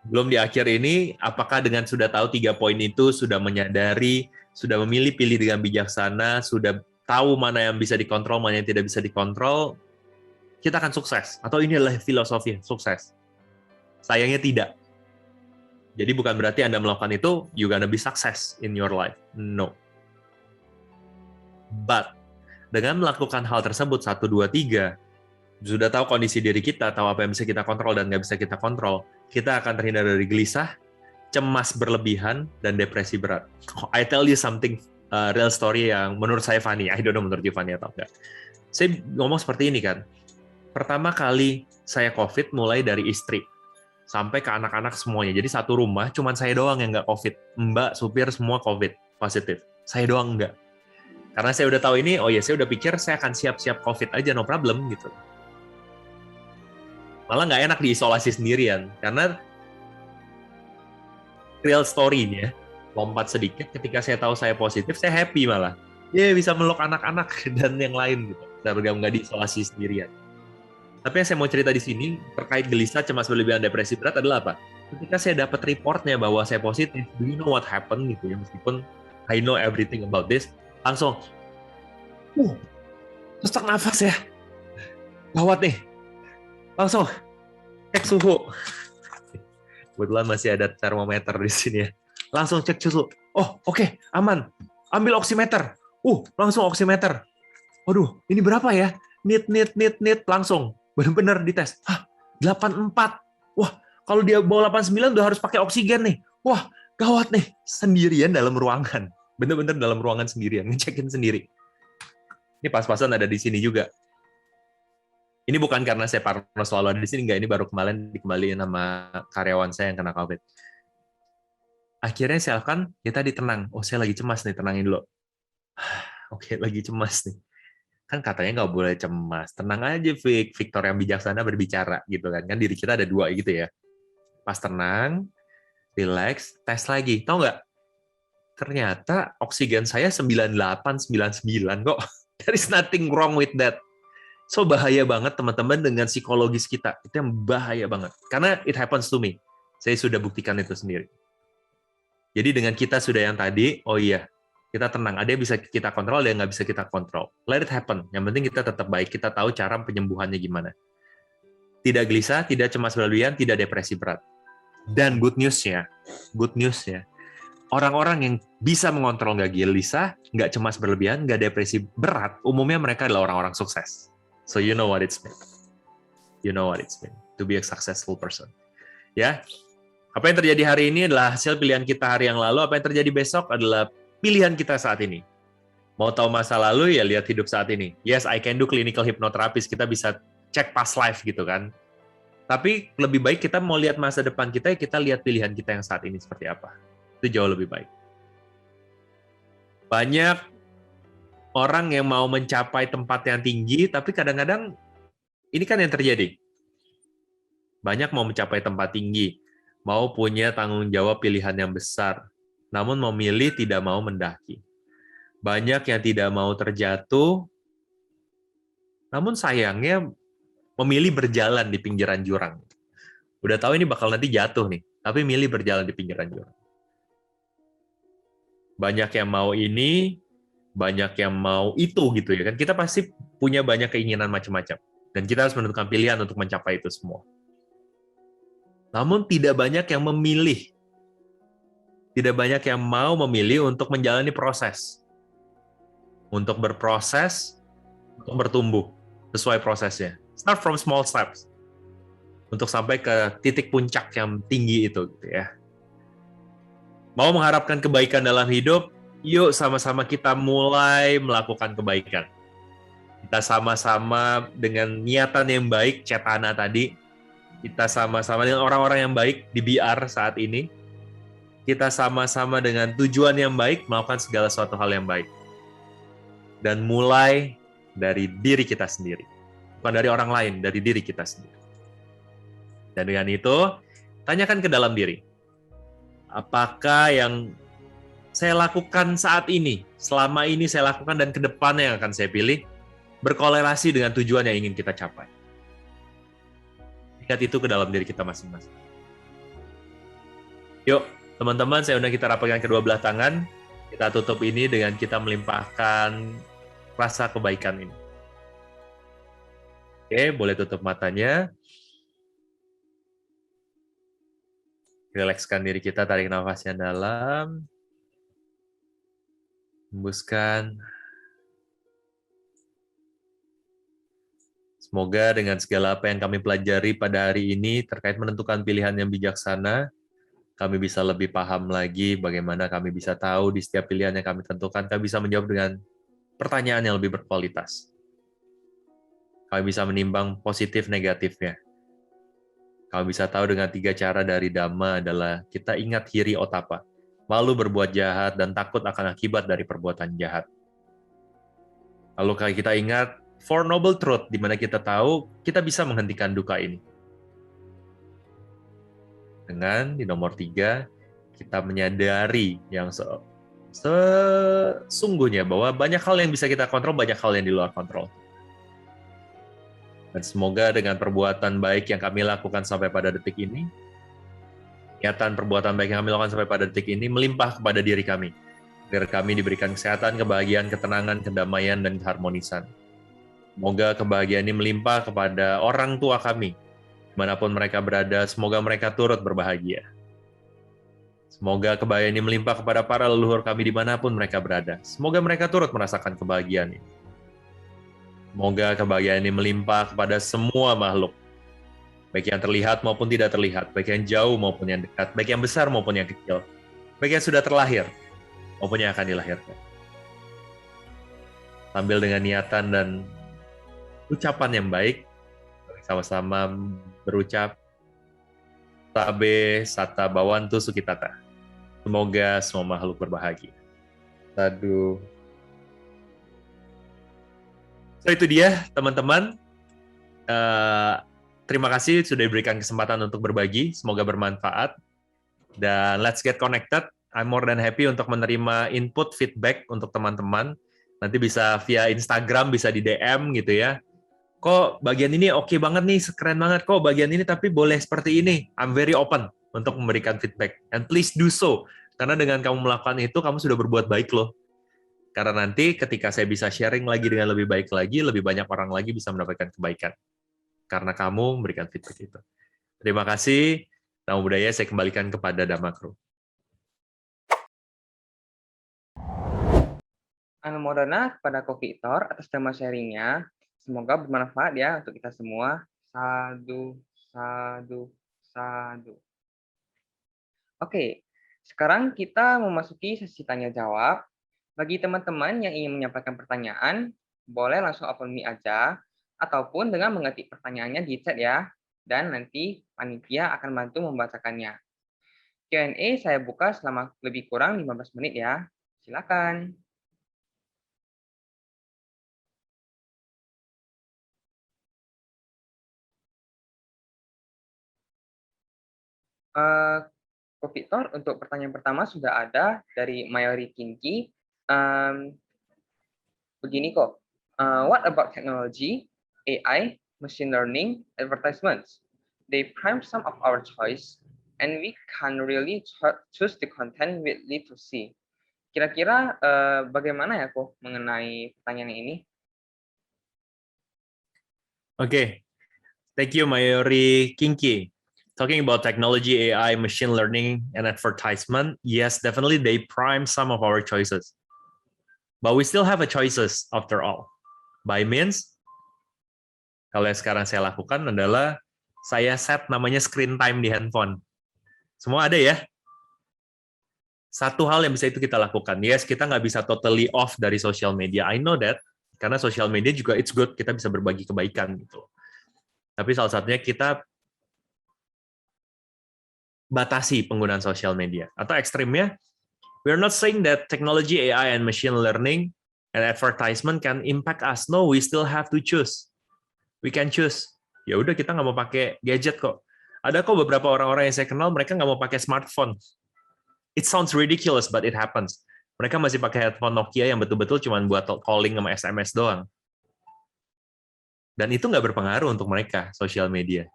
belum di akhir ini, apakah dengan sudah tahu 3 poin itu, sudah menyadari, sudah memilih-pilih dengan bijaksana, sudah tahu mana yang bisa dikontrol, mana yang tidak bisa dikontrol, kita akan sukses. Atau ini adalah filosofi sukses? Sayangnya tidak. Jadi bukan berarti Anda melakukan itu, you gonna be success in your life. No. But, dengan melakukan hal tersebut, 1, 2, 3, sudah tahu kondisi diri kita, tahu apa yang bisa kita kontrol dan nggak bisa kita kontrol, kita akan terhindar dari gelisah, cemas berlebihan, dan depresi berat. I tell you something, real story yang menurut saya funny. I don't know menurut you funny atau enggak. Saya ngomong seperti ini kan, pertama kali saya COVID mulai dari istri, sampai ke anak-anak semuanya. Jadi satu rumah, cuman saya doang yang nggak COVID. Mbak, supir semua COVID, positif. Saya doang nggak. Karena saya udah tahu ini, oh ya saya udah pikir saya akan siap-siap COVID aja, no problem gitu. Malah nggak enak diisolasi sendirian, karena real story-nya, lompat sedikit, ketika saya tahu saya positif, saya happy malah. Bisa meluk anak-anak dan yang lain gitu. Saya nggak diisolasi sendirian. Tapi yang saya mau cerita di sini terkait gelisah, cemas berlebihan, depresi berat adalah apa? Ketika saya dapat reportnya bahwa saya positif, do you know what happened gitu ya, meskipun I know everything about this, langsung, sesak nafas ya, gawat nih, langsung cek suhu. Kebetulan masih ada termometer di sini ya, langsung cek suhu. Oh oke, aman, ambil oximeter, langsung oximeter. Waduh, ini berapa ya? Nit, langsung. Benar-benar dites. 84. Wah, kalau dia bawa 89 udah harus pakai oksigen nih. Wah, gawat nih. Sendirian dalam ruangan. Benar-benar dalam ruangan sendirian. Ngecekin sendiri. Ini pas-pasan ada di sini juga. Ini bukan karena saya parno selalu ada di sini. Enggak, ini baru kemarin dikembaliin sama karyawan saya yang kena COVID. Akhirnya saya lakukan, ya tadi tenang. Oh, saya lagi cemas nih, tenangin dulu. Oke, lagi cemas nih. Kan katanya nggak boleh cemas. Tenang aja, Vic. Victor yang bijaksana berbicara, gitu kan. Kan diri kita ada 2 gitu ya. Pas tenang, relax, tes lagi. Tahu nggak? Ternyata oksigen saya 98, 99 kok. There is nothing wrong with that. So, bahaya banget, teman-teman, dengan psikologis kita. Itu yang bahaya banget. Karena it happens to me. Saya sudah buktikan itu sendiri. Jadi dengan kita sudah yang tadi, oh iya, kita tenang, ada yang bisa kita kontrol, ada yang nggak bisa kita kontrol. Let it happen. Yang penting kita tetap baik, kita tahu cara penyembuhannya gimana. Tidak gelisah, tidak cemas berlebihan, tidak depresi berat. Dan good news-nya, orang-orang yang bisa mengontrol nggak gelisah, nggak cemas berlebihan, nggak depresi berat, umumnya mereka adalah orang-orang sukses. So you know what it's mean. You know what it's mean to be a successful person. Ya, apa yang terjadi hari ini adalah hasil pilihan kita hari yang lalu. Apa yang terjadi besok adalah pilihan kita saat ini. Mau tahu masa lalu, ya lihat hidup saat ini. Yes, I can do clinical hypnotherapy. Kita bisa cek past life gitu kan. Tapi lebih baik kita mau lihat masa depan kita, kita lihat pilihan kita yang saat ini seperti apa. Itu jauh lebih baik. Banyak orang yang mau mencapai tempat yang tinggi, tapi kadang-kadang ini kan yang terjadi. Banyak mau mencapai tempat tinggi, mau punya tanggung jawab pilihan yang besar, namun memilih tidak mau mendaki. Banyak yang tidak mau terjatuh, namun sayangnya memilih berjalan di pinggiran jurang. Udah tahu ini bakal nanti jatuh nih, tapi milih berjalan di pinggiran jurang. Banyak yang mau ini, banyak yang mau itu gitu ya kan. Kita pasti punya banyak keinginan macam-macam. Dan kita harus menentukan pilihan untuk mencapai itu semua. Namun tidak banyak yang memilih. Tidak banyak yang mau memilih untuk menjalani proses. Untuk berproses, untuk bertumbuh sesuai prosesnya. Start from small steps. Untuk sampai ke titik puncak yang tinggi itu gitu ya. Mau mengharapkan kebaikan dalam hidup, yuk sama-sama kita mulai melakukan kebaikan. Kita sama-sama dengan niatan yang baik, Cetana tadi, kita sama-sama dengan orang-orang yang baik di BR saat ini, kita sama-sama dengan tujuan yang baik melakukan segala suatu hal yang baik. Dan mulai dari diri kita sendiri. Bukan dari orang lain, dari diri kita sendiri. Dan dengan itu, tanyakan ke dalam diri. Apakah yang saya lakukan saat ini, selama ini saya lakukan dan ke depannya yang akan saya pilih, berkolerasi dengan tujuan yang ingin kita capai. Lihat itu ke dalam diri kita masing-masing. Yuk, teman-teman, saya undang kita rapatkan kedua belah tangan. Kita tutup ini dengan kita melimpahkan rasa kebaikan ini. Oke, boleh tutup matanya. Rilekskan diri kita, tarik nafas yang dalam. Hembuskan. Semoga dengan segala apa yang kami pelajari pada hari ini terkait menentukan pilihan yang bijaksana, kami bisa lebih paham lagi bagaimana kami bisa tahu di setiap pilihan yang kami tentukan, kami bisa menjawab dengan pertanyaan yang lebih berkualitas. Kami bisa menimbang positif negatifnya. Kami bisa tahu dengan 3 cara dari Dhamma adalah kita ingat hiri otapa, malu berbuat jahat dan takut akan akibat dari perbuatan jahat. Lalu kalau kita ingat Four Noble Truth, di mana kita tahu kita bisa menghentikan duka ini. Dengan di nomor 3, kita menyadari yang sesungguhnya bahwa banyak hal yang bisa kita kontrol, banyak hal yang di luar kontrol. Dan semoga dengan perbuatan baik yang kami lakukan sampai pada detik ini, niatan perbuatan baik yang kami lakukan sampai pada detik ini melimpah kepada diri kami, agar kami diberikan kesehatan, kebahagiaan, ketenangan, kedamaian, dan keharmonisan. Semoga kebahagiaan ini melimpah kepada orang tua kami, dimanapun mereka berada, semoga mereka turut berbahagia. Semoga kebahagiaan ini melimpah kepada para leluhur kami dimanapun mereka berada. Semoga mereka turut merasakan kebahagiaan ini. Semoga kebahagiaan ini melimpah kepada semua makhluk, baik yang terlihat maupun tidak terlihat, baik yang jauh maupun yang dekat, baik yang besar maupun yang kecil, baik yang sudah terlahir maupun yang akan dilahirkan. Sambil dengan niatan dan ucapan yang baik, sama-sama berucap, Tabe Sata Bawantu Sukitata. Semoga semua makhluk berbahagia. Sadu. So itu dia, teman-teman. Terima kasih sudah diberikan kesempatan untuk berbagi. Semoga bermanfaat. Dan let's get connected. I'm more than happy untuk menerima input, feedback untuk teman-teman. Nanti bisa via Instagram, bisa di DM gitu ya. Kok bagian ini oke banget nih, keren banget. Kok bagian ini tapi boleh seperti ini. I'm very open untuk memberikan feedback. And please do so. Karena dengan kamu melakukan itu, kamu sudah berbuat baik loh. Karena nanti ketika saya bisa sharing lagi dengan lebih baik lagi, lebih banyak orang lagi bisa mendapatkan kebaikan. Karena kamu memberikan feedback itu. Terima kasih. Namo Buddhaya, saya kembalikan kepada Dhammakru. Anumodana kepada Ko Victor atas Dhamma sharingnya. Semoga bermanfaat ya untuk kita semua. Sadu, sadu, sadu. Oke, sekarang kita memasuki sesi tanya jawab. Bagi teman-teman yang ingin menyampaikan pertanyaan, boleh langsung open mic aja, ataupun dengan mengetik pertanyaannya di chat ya, dan nanti panitia akan bantu membacakannya. Q&A saya buka selama lebih kurang 15 menit ya. Silakan. Ko Victor, untuk pertanyaan pertama sudah ada dari Mayori Kinki. Begini kok, what about technology, AI, machine learning, advertisements? They prime some of our choice, and we can really choose the content we need to see. Kira-kira bagaimana ya kok mengenai pertanyaan ini? Okay, thank you, Mayori Kinki. Talking about technology, AI, machine learning, and advertisement, yes, definitely they prime some of our choices. But we still have a choices after all. By means, kalau yang sekarang saya lakukan adalah saya set namanya screen time di handphone. Semua ada ya? Satu hal yang bisa itu kita lakukan. Yes, kita nggak bisa totally off dari social media. I know that. Karena social media juga it's good, kita bisa berbagi kebaikan gitu. Tapi salah satunya kita batasi penggunaan sosial media. Atau ekstrimnya, we're not saying that technology, AI, and machine learning and advertisement can impact us. No, we still have to choose. We can choose. Ya udah, kita nggak mau pakai gadget kok. Ada kok beberapa orang-orang yang saya kenal, mereka nggak mau pakai smartphone. It sounds ridiculous, but it happens. Mereka masih pakai headphone Nokia yang betul-betul cuma buat calling sama SMS doang. Dan itu nggak berpengaruh untuk mereka, sosial media.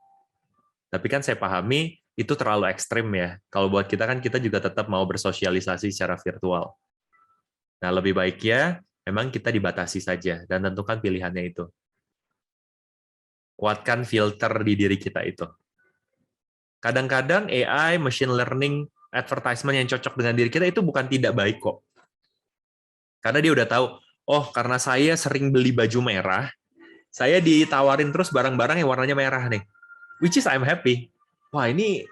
Tapi kan saya pahami, itu terlalu ekstrim ya. Kalau buat kita kan kita juga tetap mau bersosialisasi secara virtual. Nah, lebih baiknya memang kita dibatasi saja dan tentukan pilihannya itu. Kuatkan filter di diri kita itu. Kadang-kadang AI, machine learning, advertisement yang cocok dengan diri kita itu bukan tidak baik kok. Karena dia udah tahu, oh karena saya sering beli baju merah, saya ditawarin terus barang-barang yang warnanya merah nih. Which is I'm happy. Wah ini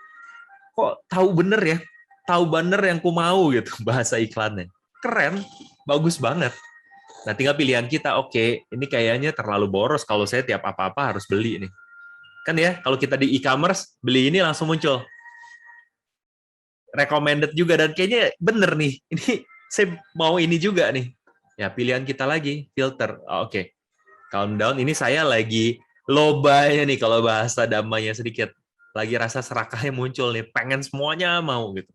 kok tahu bener ya, tahu bener yang ku mau gitu bahasa iklannya. Keren, bagus banget. Nah tinggal pilihan kita, oke, ini kayaknya terlalu boros kalau saya tiap apa-apa harus beli nih. Kan ya, kalau kita di e-commerce, beli ini langsung muncul. Recommended juga, dan kayaknya bener nih, ini saya mau ini juga nih. Ya pilihan kita lagi, filter. Oke, calm down, ini saya lagi lobanya nih kalau bahasa damainya sedikit. Lagi rasa serakahnya muncul nih, pengen semuanya mau gitu.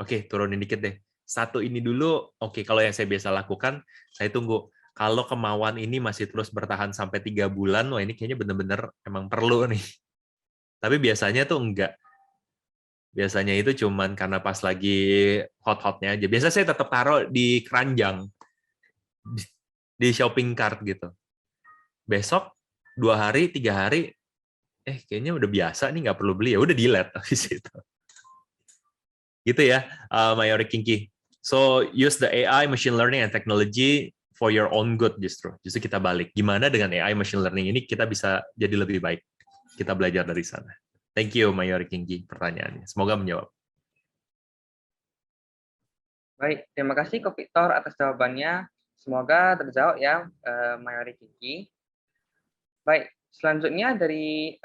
Oke, turunin dikit deh. Satu ini dulu, oke, kalau yang saya biasa lakukan, saya tunggu. Kalau kemauan ini masih terus bertahan sampai 3 bulan, wah ini kayaknya bener-bener emang perlu nih. Tapi biasanya tuh enggak. Biasanya itu cuman karena pas lagi hot-hotnya aja. Biasa saya tetap taruh di keranjang, di shopping cart gitu. Besok, 2 hari, 3 hari, kayaknya udah biasa nih, nggak perlu beli, ya udah delete habis itu. Gitu ya, Mayori Kinki. So, use the AI, machine learning, and technology for your own good justru. Justru kita balik. Gimana dengan AI, machine learning ini kita bisa jadi lebih baik. Kita belajar dari sana. Thank you, Mayori Kinki, pertanyaannya. Semoga menjawab. Baik, terima kasih Ko Victor atas jawabannya. Semoga terjawab ya, Mayori Kinki. Baik, selanjutnya dari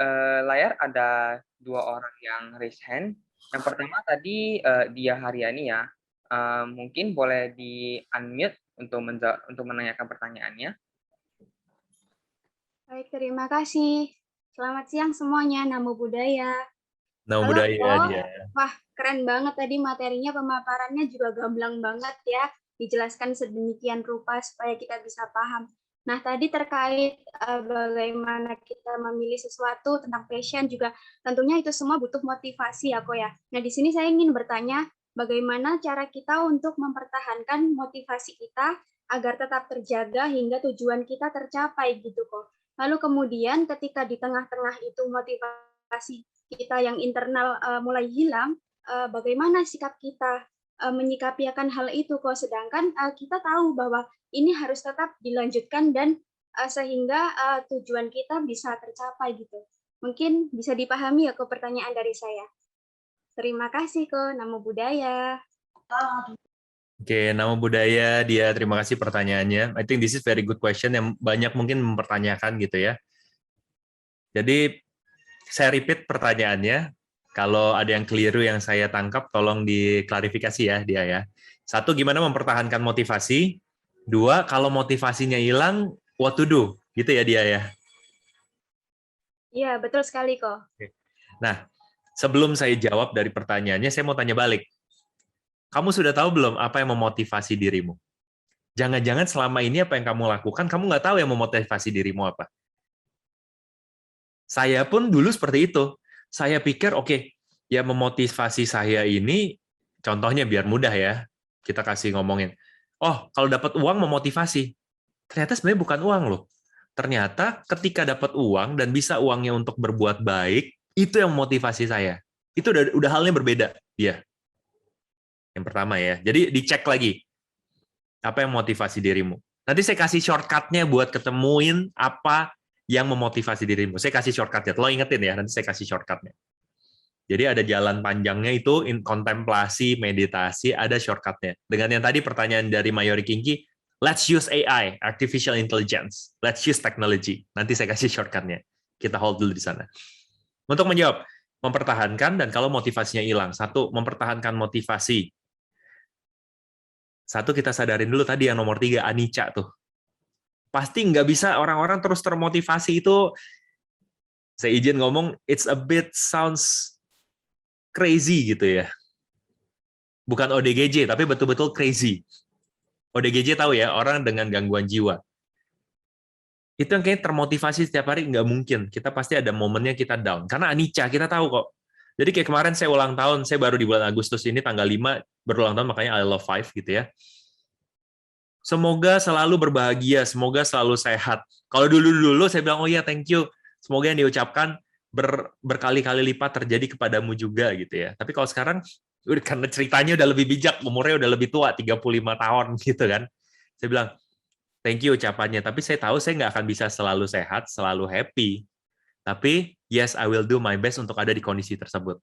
layar ada 2 orang yang raise hand. Yang pertama tadi Dia Haryani ya. Mungkin boleh di-unmute untuk menanyakan pertanyaannya. Baik, terima kasih. Selamat siang semuanya, Namo Buddhaya. Namo Buddhaya dia. Wah, keren banget tadi materinya, pemaparannya juga gamblang banget ya. Dijelaskan sedemikian rupa supaya kita bisa paham. Nah, tadi terkait bagaimana kita memilih sesuatu tentang passion juga tentunya itu semua butuh motivasi ya, Ko ya. Nah, di sini saya ingin bertanya, bagaimana cara kita untuk mempertahankan motivasi kita agar tetap terjaga hingga tujuan kita tercapai gitu, Ko. Lalu kemudian ketika di tengah-tengah itu motivasi kita yang internal mulai hilang, bagaimana sikap kita menyikapi akan hal itu, Ko. Sedangkan kita tahu bahwa ini harus tetap dilanjutkan dan sehingga tujuan kita bisa tercapai gitu. Mungkin bisa dipahami ya, Ko, pertanyaan dari saya. Terima kasih, Ko. Namo Buddhaya. Oke, Namo Buddhaya dia. Terima kasih pertanyaannya. I think this is very good question yang banyak mungkin mempertanyakan gitu ya. Jadi saya repeat pertanyaannya. Kalau ada yang keliru yang saya tangkap, tolong diklarifikasi ya dia ya. 1, gimana mempertahankan motivasi? 2, kalau motivasinya hilang, what to do? Gitu ya dia ya. Iya, betul sekali, Ko. Nah, sebelum saya jawab dari pertanyaannya, saya mau tanya balik. Kamu sudah tahu belum apa yang memotivasi dirimu? Jangan-jangan selama ini apa yang kamu lakukan, kamu nggak tahu yang memotivasi dirimu apa. Saya pun dulu seperti itu. Saya pikir, oke, ya memotivasi saya ini, contohnya biar mudah ya, kita kasih ngomongin. Oh, kalau dapat uang memotivasi. Ternyata sebenarnya bukan uang loh. Ternyata ketika dapat uang dan bisa uangnya untuk berbuat baik, itu yang memotivasi saya. Itu udah halnya berbeda. Ya. Yang pertama ya. Jadi dicek lagi. Apa yang memotivasi dirimu. Nanti saya kasih shortcut-nya buat ketemuin apa yang memotivasi dirimu. Saya kasih shortcut-nya. Lo ingetin ya, nanti saya kasih shortcut-nya. Jadi ada jalan panjangnya itu, kontemplasi, meditasi, ada shortcut-nya. Dengan yang tadi pertanyaan dari Mayori Kinki, let's use AI, artificial intelligence. Let's use technology. Nanti saya kasih shortcut-nya. Kita hold dulu di sana. Untuk menjawab, mempertahankan dan kalau motivasinya hilang. 1, mempertahankan motivasi. 1, kita sadarin dulu tadi yang nomor 3, anicca tuh. Pasti nggak bisa orang-orang terus termotivasi itu, saya izin ngomong, it's a bit sounds crazy gitu ya. Bukan ODGJ, tapi betul-betul crazy. ODGJ tahu ya, orang dengan gangguan jiwa. Itu yang kayaknya termotivasi setiap hari, nggak mungkin. Kita pasti ada momennya kita down. Karena anicca, kita tahu kok. Jadi kayak kemarin saya ulang tahun, saya baru di bulan Agustus ini, tanggal 5, berulang tahun, makanya I love 5 gitu ya. Semoga selalu berbahagia, semoga selalu sehat. Kalau dulu-dulu saya bilang, oh ya thank you, semoga yang diucapkan berkali-kali lipat terjadi kepadamu juga gitu ya. Tapi kalau sekarang karena ceritanya udah lebih bijak, umurnya udah lebih tua, 35 tahun gitu kan. Saya bilang, thank you ucapannya, tapi saya tahu saya nggak akan bisa selalu sehat, selalu happy. Tapi yes, I will do my best untuk ada di kondisi tersebut.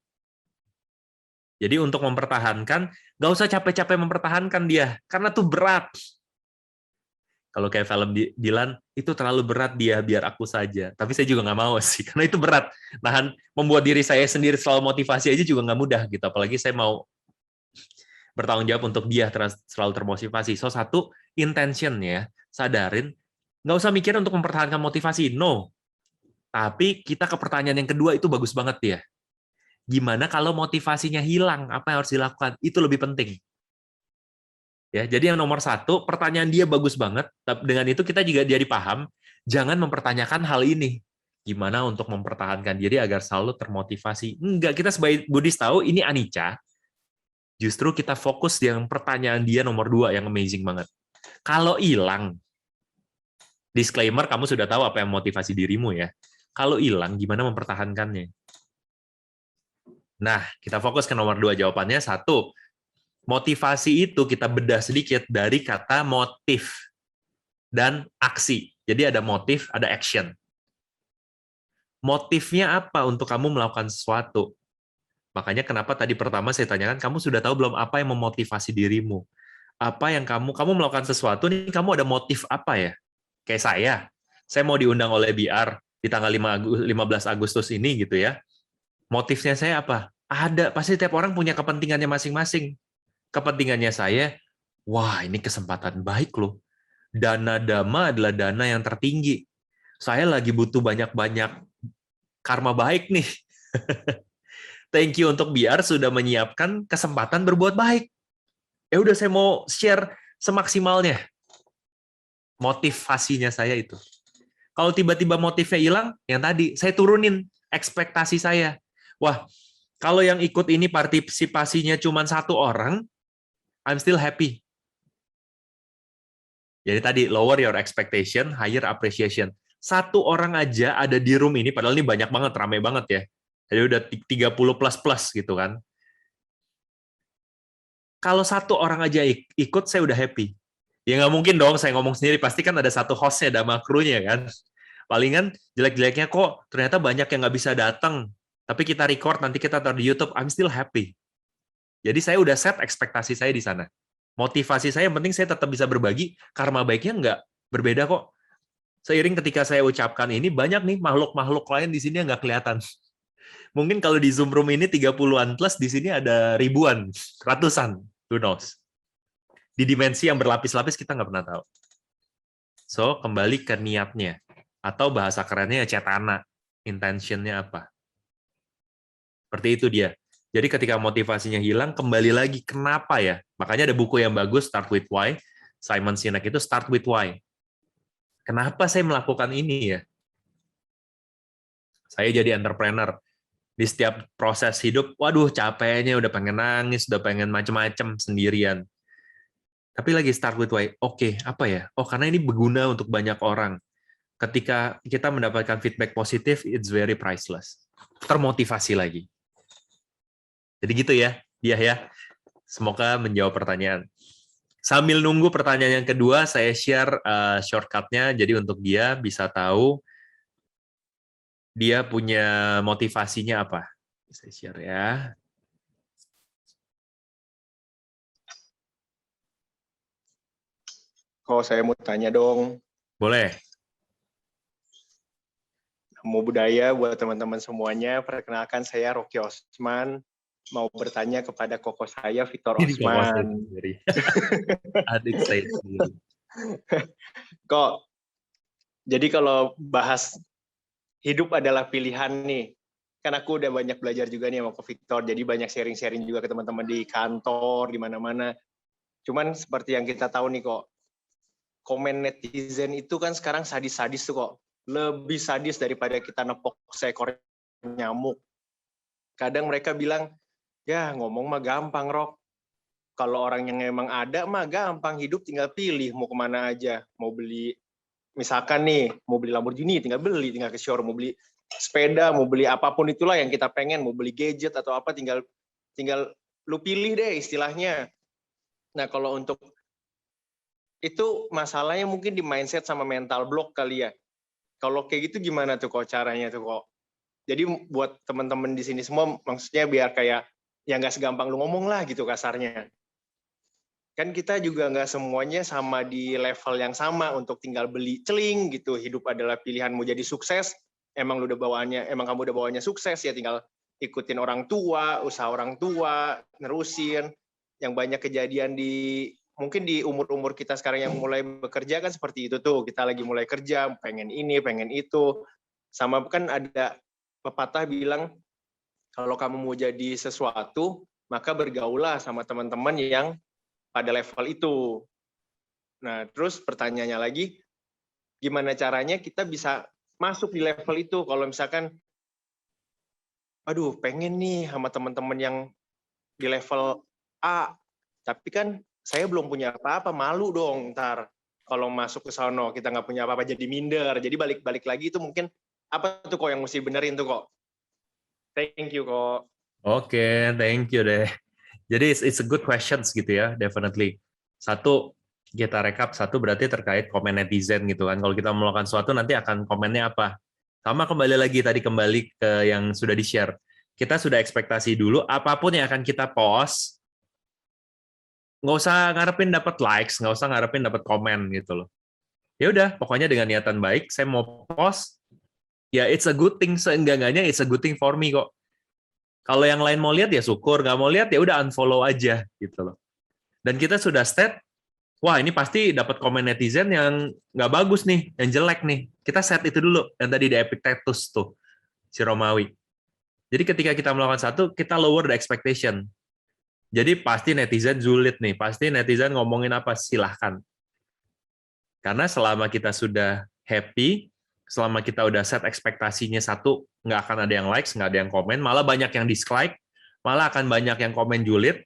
Jadi untuk mempertahankan, nggak usah capek-capek mempertahankan dia, karena tuh berat. Kalau kayak film Dylan, itu terlalu berat dia, biar aku saja. Tapi saya juga nggak mau sih, karena itu berat. Nahan membuat diri saya sendiri selalu motivasi aja juga nggak mudah gitu. Apalagi saya mau bertanggung jawab untuk dia selalu termotivasi. So, satu, intention ya, sadarin, nggak usah mikir untuk mempertahankan motivasi, no. Tapi kita ke pertanyaan yang kedua itu bagus banget ya. Gimana kalau motivasinya hilang? Apa yang harus dilakukan? Itu lebih penting. Ya, jadi yang nomor satu, pertanyaan dia bagus banget. Dengan itu kita juga jadi paham, jangan mempertanyakan hal ini. Gimana untuk mempertahankan diri agar selalu termotivasi? Enggak, kita sebagai Buddhis tahu ini anicca. Justru kita fokus yang pertanyaan dia nomor 2 yang amazing banget. Kalau hilang, disclaimer, kamu sudah tahu apa yang motivasi dirimu ya. Kalau hilang, gimana mempertahankannya? Nah, kita fokus ke nomor 2 jawabannya. Satu, motivasi itu kita bedah sedikit dari kata motif dan aksi. Jadi ada motif, ada action. Motifnya apa untuk kamu melakukan sesuatu? Makanya kenapa tadi pertama saya tanyakan, kamu sudah tahu belum apa yang memotivasi dirimu? Apa yang kamu melakukan sesuatu nih, kamu ada motif apa ya? Kayak saya mau diundang oleh BR di tanggal 15 Agustus ini gitu ya. Motifnya saya apa? Ada, pasti tiap orang punya kepentingannya masing-masing. Kepentingannya saya, wah ini kesempatan baik loh. Dana Dhamma adalah dana yang tertinggi. Saya lagi butuh banyak-banyak karma baik nih. Thank you untuk BR sudah menyiapkan kesempatan berbuat baik. Ya udah saya mau share semaksimalnya. Motivasinya saya itu. Kalau tiba-tiba motifnya hilang, yang tadi saya turunin ekspektasi saya. Wah, kalau yang ikut ini partisipasinya cuma 1 orang, I'm still happy. Jadi tadi lower your expectation, higher appreciation. 1 orang aja ada di room ini, padahal ini banyak banget, rame banget ya. Jadi udah 30 plus gitu kan. Kalau 1 orang aja ikut, saya udah happy. Ya nggak mungkin dong saya ngomong sendiri, pasti kan ada 1 hostnya, ada makrunya kan. Palingan jelek-jeleknya kok ternyata banyak yang nggak bisa datang, tapi kita record, nanti kita taruh di YouTube, I'm still happy. Jadi saya udah set ekspektasi saya di sana. Motivasi saya yang penting saya tetap bisa berbagi, karma baiknya nggak berbeda kok. Seiring ketika saya ucapkan ini, banyak nih makhluk-makhluk lain di sini yang nggak kelihatan. Mungkin kalau di Zoom room ini 30-an plus, di sini ada ribuan, ratusan, who knows. Di dimensi yang berlapis-lapis kita nggak pernah tahu. So, kembali ke niatnya. Atau bahasa kerennya cetana. Intentionnya apa? Seperti itu dia. Jadi ketika motivasinya hilang, kembali lagi kenapa ya? Makanya ada buku yang bagus, Start With Why. Simon Sinek itu Start With Why. Kenapa saya melakukan ini ya? Saya jadi entrepreneur. Di setiap proses hidup, waduh capeknya, udah pengen nangis, udah pengen macem-macem sendirian. Tapi lagi start with why. Oke, apa ya? Oh, karena ini berguna untuk banyak orang. Ketika kita mendapatkan feedback positif, it's very priceless. Termotivasi lagi. Jadi gitu ya, dia ya. Semoga menjawab pertanyaan. Sambil nunggu pertanyaan yang kedua, saya share shortcut-nya. Jadi untuk dia bisa tahu dia punya motivasinya apa. Saya share ya. Kalau saya mau tanya dong. Boleh. Namo Buddhaya buat teman-teman semuanya. Perkenalkan saya Rocky Osman. Mau bertanya kepada koko saya, Victor Osman. Adik saya sendiri. Kok, jadi kalau bahas hidup adalah pilihan nih, kan aku udah banyak belajar juga nih sama Ko Victor, jadi banyak sharing-sharing juga ke teman-teman di kantor, di mana-mana. Cuman seperti yang kita tahu nih kok, komen netizen itu kan sekarang sadis-sadis tuh kok. Lebih sadis daripada kita nepok seekor nyamuk. Kadang mereka bilang, ya ngomong mah gampang, Rok. Kalau orang yang emang ada mah gampang, hidup tinggal pilih mau kemana aja. Mau beli, misalkan nih, mau beli Lamborghini tinggal beli, tinggal ke showroom. Mau beli sepeda, mau beli apapun itulah yang kita pengen, mau beli gadget atau apa, tinggal lu pilih deh istilahnya. Nah, kalau untuk itu masalahnya mungkin di mindset sama mental block kali ya. Kalau kayak gitu gimana tuh kok caranya tuh kok? Jadi buat teman-teman di sini semua, maksudnya biar kayak ya nggak segampang lu ngomong lah gitu kasarnya. Kan kita juga nggak semuanya sama di level yang sama untuk tinggal beli celing gitu. Hidup adalah pilihanmu jadi sukses. Emang kamu udah bawanya sukses ya, tinggal ikutin orang tua, usaha orang tua, nerusin. Yang banyak kejadian mungkin di umur-umur kita sekarang yang mulai bekerja kan seperti itu tuh. Kita lagi mulai kerja, pengen ini, pengen itu. Sama kan ada pepatah bilang, kalau kamu mau jadi sesuatu, maka bergaulah sama teman-teman yang pada level itu. Nah, terus pertanyaannya lagi, gimana caranya kita bisa masuk di level itu? Kalau misalkan, aduh pengen nih sama teman-teman yang di level A, tapi kan saya belum punya apa-apa, malu dong ntar kalau masuk ke sono kita nggak punya apa-apa, jadi minder. Jadi balik lagi itu mungkin apa tuh kok yang mesti benerin tuh kok? Thank you kok. Oke, thank you deh. Jadi it's a good questions gitu ya, definitely. Satu, kita rekap, satu berarti terkait komen netizen gitu kan. Kalau kita melakukan sesuatu nanti akan komennya apa. Sama kembali ke yang sudah di-share. Kita sudah ekspektasi dulu, apapun yang akan kita post, nggak usah ngarepin dapat likes, nggak usah ngarepin dapat komen gitu loh. Ya udah, pokoknya dengan niatan baik, saya mau post, ya it's a good thing, seenggak-enggaknya it's a good thing for me kok. Kalau yang lain mau lihat ya syukur, nggak mau lihat ya udah unfollow aja gitu loh. Dan kita sudah set, wah ini pasti dapat komen netizen yang nggak bagus nih, yang jelek nih. Kita set itu dulu, yang tadi di Epictetus tuh, si Romawi. Jadi ketika kita melakukan satu, kita lower the expectation. Jadi pasti netizen julid nih, pasti netizen ngomongin apa, silahkan. Karena selama kita sudah happy, selama kita udah set ekspektasinya satu, nggak akan ada yang likes, nggak ada yang komen, malah banyak yang dislike, malah akan banyak yang komen julid.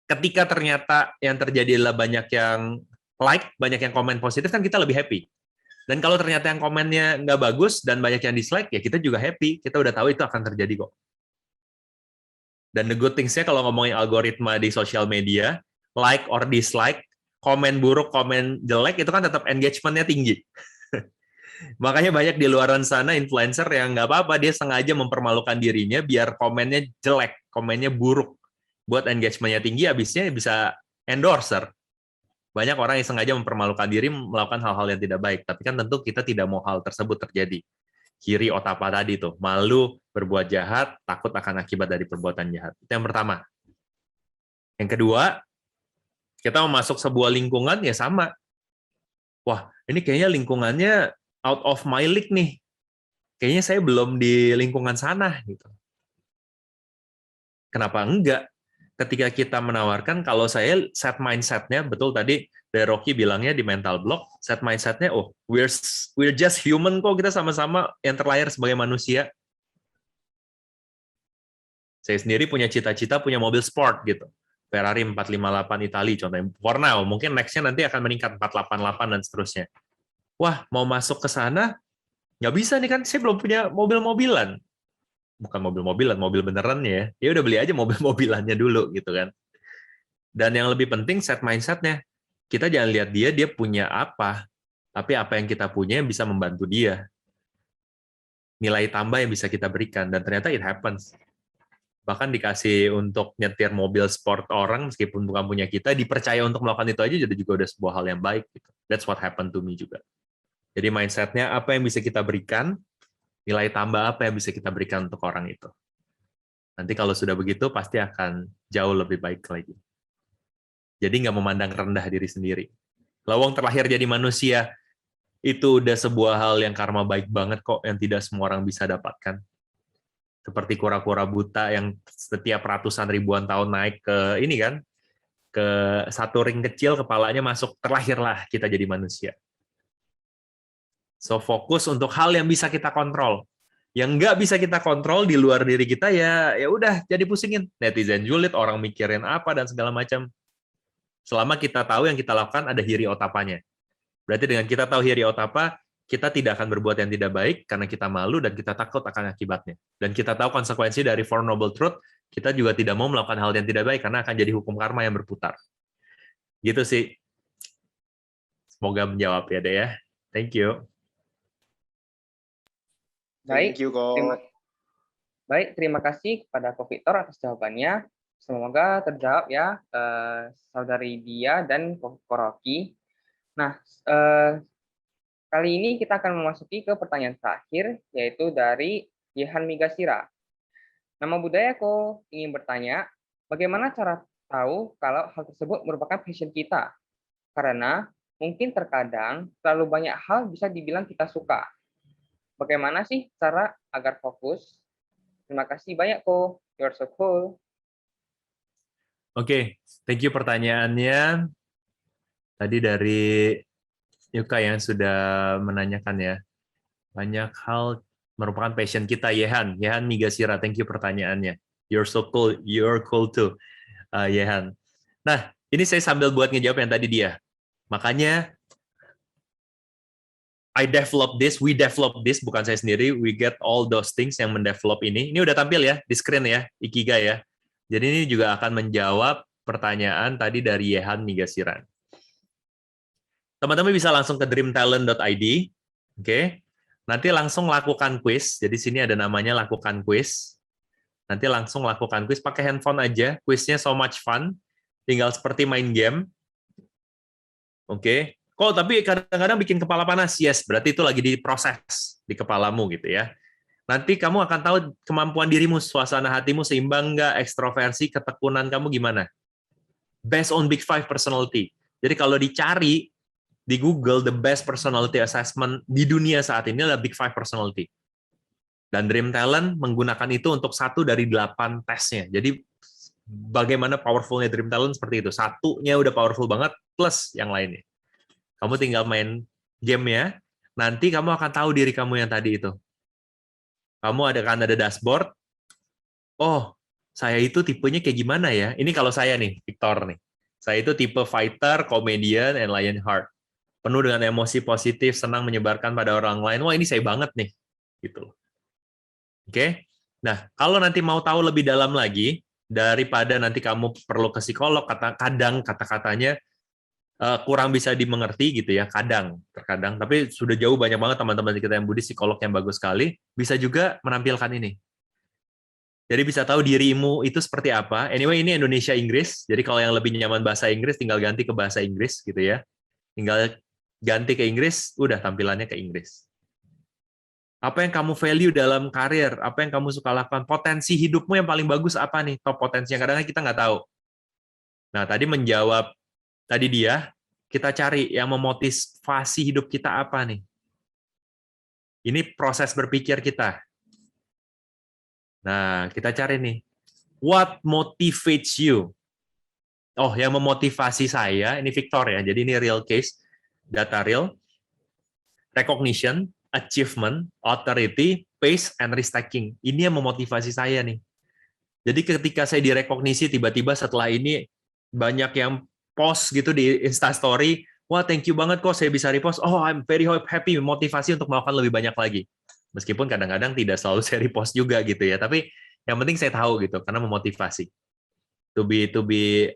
Ketika ternyata yang terjadi adalah banyak yang like, banyak yang komen positif, kan kita lebih happy. Dan kalau ternyata yang komennya nggak bagus dan banyak yang dislike, ya kita juga happy, kita udah tahu itu akan terjadi kok. Dan the good things-nya kalau ngomongin algoritma di sosial media, like or dislike, komen buruk, komen jelek, itu kan tetap engagement-nya tinggi. Makanya banyak di luaran sana influencer yang nggak apa-apa, dia sengaja mempermalukan dirinya biar komennya jelek, komennya buruk. Buat engagement-nya tinggi, habisnya bisa endorser. Banyak orang yang sengaja mempermalukan diri melakukan hal-hal yang tidak baik. Tapi kan tentu kita tidak mau hal tersebut terjadi. Hiri otapa tadi tuh, malu berbuat jahat, takut akan akibat dari perbuatan jahat. Itu yang pertama. Yang kedua, kita mau masuk sebuah lingkungan ya sama. Wah, ini kayaknya lingkungannya out of my league nih. Kayaknya saya belum di lingkungan sana gitu. Kenapa enggak? Ketika kita menawarkan, kalau saya set mindset-nya, betul tadi dari Rocky bilangnya di mental block, set mindset-nya, oh, we're just human kok, kita sama-sama yang terlahir sebagai manusia. Saya sendiri punya cita-cita punya mobil sport gitu. Ferrari 458 Italia contohnya. For now, mungkin next-nya nanti akan meningkat 488 dan seterusnya. Wah, mau masuk ke sana, nggak bisa nih kan, saya belum punya mobil-mobilan. Bukan mobil-mobilan, mobil beneran ya. Ya udah beli aja mobil-mobilannya dulu gitu kan. Dan yang lebih penting set mindset-nya. Kita jangan lihat dia punya apa, tapi apa yang kita punya yang bisa membantu dia. Nilai tambah yang bisa kita berikan, dan ternyata it happens. Bahkan dikasih untuk nyetir mobil sport orang, meskipun bukan punya kita, dipercaya untuk melakukan itu aja jadi juga udah sebuah hal yang baik. Gitu. That's what happened to me juga. Jadi mindset-nya apa yang bisa kita berikan, nilai tambah apa yang bisa kita berikan untuk orang itu. Nanti kalau sudah begitu, pasti akan jauh lebih baik lagi. Jadi nggak memandang rendah diri sendiri. Lawang terlahir jadi manusia, itu udah sebuah hal yang karma baik banget kok, yang tidak semua orang bisa dapatkan. Seperti kura-kura buta yang setiap ratusan ribuan tahun naik ke ini kan, ke satu ring kecil, kepalanya masuk, terlahirlah kita jadi manusia. So fokus untuk hal yang bisa kita kontrol. Yang nggak bisa kita kontrol di luar diri kita ya udah jadi pusingin. Netizen julid, orang mikirin apa dan segala macam. Selama kita tahu yang kita lakukan ada hiri otapanya. Berarti dengan kita tahu hiri otapa, kita tidak akan berbuat yang tidak baik karena kita malu dan kita takut akan akibatnya. Dan kita tahu konsekuensi dari Four Noble Truth, kita juga tidak mau melakukan hal yang tidak baik karena akan jadi hukum karma yang berputar. Gitu sih. Semoga menjawab ya, Dea. Thank you. Baik, Thank you, Ko. terima kasih kepada Ko Victor atas jawabannya. Semoga terjawab ya, Saudari Dia dan Ko Rocky. Nah, kali ini kita akan memasuki ke pertanyaan terakhir, yaitu dari Yehan Migasira. Nama budayaku ingin bertanya, bagaimana cara tahu kalau hal tersebut merupakan passion kita? Karena mungkin terkadang terlalu banyak hal bisa dibilang kita suka. Bagaimana sih cara agar fokus? Terima kasih banyak, Ko. You're so cool. Oke, thank you pertanyaannya. Tadi dari Yuka yang sudah menanyakan ya. Banyak hal merupakan passion kita, Yehan. Yehan Migasira, thank you pertanyaannya. You're so cool, you're cool too, Yehan. Nah, ini saya sambil buat ngejawab yang tadi dia. Makanya, we develop this, bukan saya sendiri, we get all those things yang mendevelop ini. Ini udah tampil ya, di screen ya, Ikigai ya. Jadi ini juga akan menjawab pertanyaan tadi dari Yehan Migasira. Teman-teman bisa langsung ke dreamtalent.id, oke? Nanti langsung lakukan quiz. Jadi sini ada namanya lakukan quiz. Nanti langsung lakukan quiz pakai handphone aja. Quiznya so much fun. Tinggal seperti main game. Oke. Kok tapi kadang-kadang bikin kepala panas? Yes, berarti itu lagi diproses di kepalamu gitu ya. Nanti kamu akan tahu kemampuan dirimu, suasana hatimu seimbang nggak, ekstroversi, ketekunan kamu gimana. Based on Big Five personality. Jadi kalau dicari di Google, the best personality assessment di dunia saat ini adalah Big Five personality. Dan Dream Talent menggunakan itu untuk 1 dari 8 tesnya. Jadi bagaimana powerfulnya Dream Talent seperti itu. 1-nya udah powerful banget, plus yang lainnya. Kamu tinggal main game-nya, nanti kamu akan tahu diri kamu yang tadi itu. Kamu akan ada dashboard, oh, saya itu tipenya kayak gimana ya? Ini kalau saya nih, Victor nih. Saya itu tipe fighter, comedian, and lion heart. Penuh dengan emosi positif, senang menyebarkan pada orang lain. Wah, ini saya banget nih. Gitu. Oke? Nah, kalau nanti mau tahu lebih dalam lagi, daripada nanti kamu perlu ke psikolog, kadang kata-katanya kurang bisa dimengerti gitu ya, terkadang. Tapi sudah jauh banyak banget teman-teman kita yang Buddhis, psikolog yang bagus sekali, bisa juga menampilkan ini. Jadi bisa tahu dirimu itu seperti apa. Anyway, ini Indonesia Inggris. Jadi kalau yang lebih nyaman bahasa Inggris, tinggal ganti ke bahasa Inggris gitu ya. Tinggal ganti ke Inggris, udah tampilannya ke Inggris. Apa yang kamu value dalam karir? Apa yang kamu suka lakukan? Potensi hidupmu yang paling bagus apa nih? Top potensinya kadang-kadang kita nggak tahu. Nah, tadi menjawab tadi dia, kita cari yang memotivasi hidup kita apa nih? Ini proses berpikir kita. Nah, kita cari nih. What motivates you? Oh, yang memotivasi saya, ini Victor ya, jadi ini real case, data real, recognition, achievement, authority, pace, and risk-taking. Ini yang memotivasi saya nih. Jadi ketika saya direkognisi, tiba-tiba setelah ini banyak yang post gitu di Instastory, wah thank you banget kok saya bisa repost, oh I'm very happy, motivasi untuk melakukan lebih banyak lagi. Meskipun kadang-kadang tidak selalu saya repost juga gitu ya, tapi yang penting saya tahu gitu, karena memotivasi. To be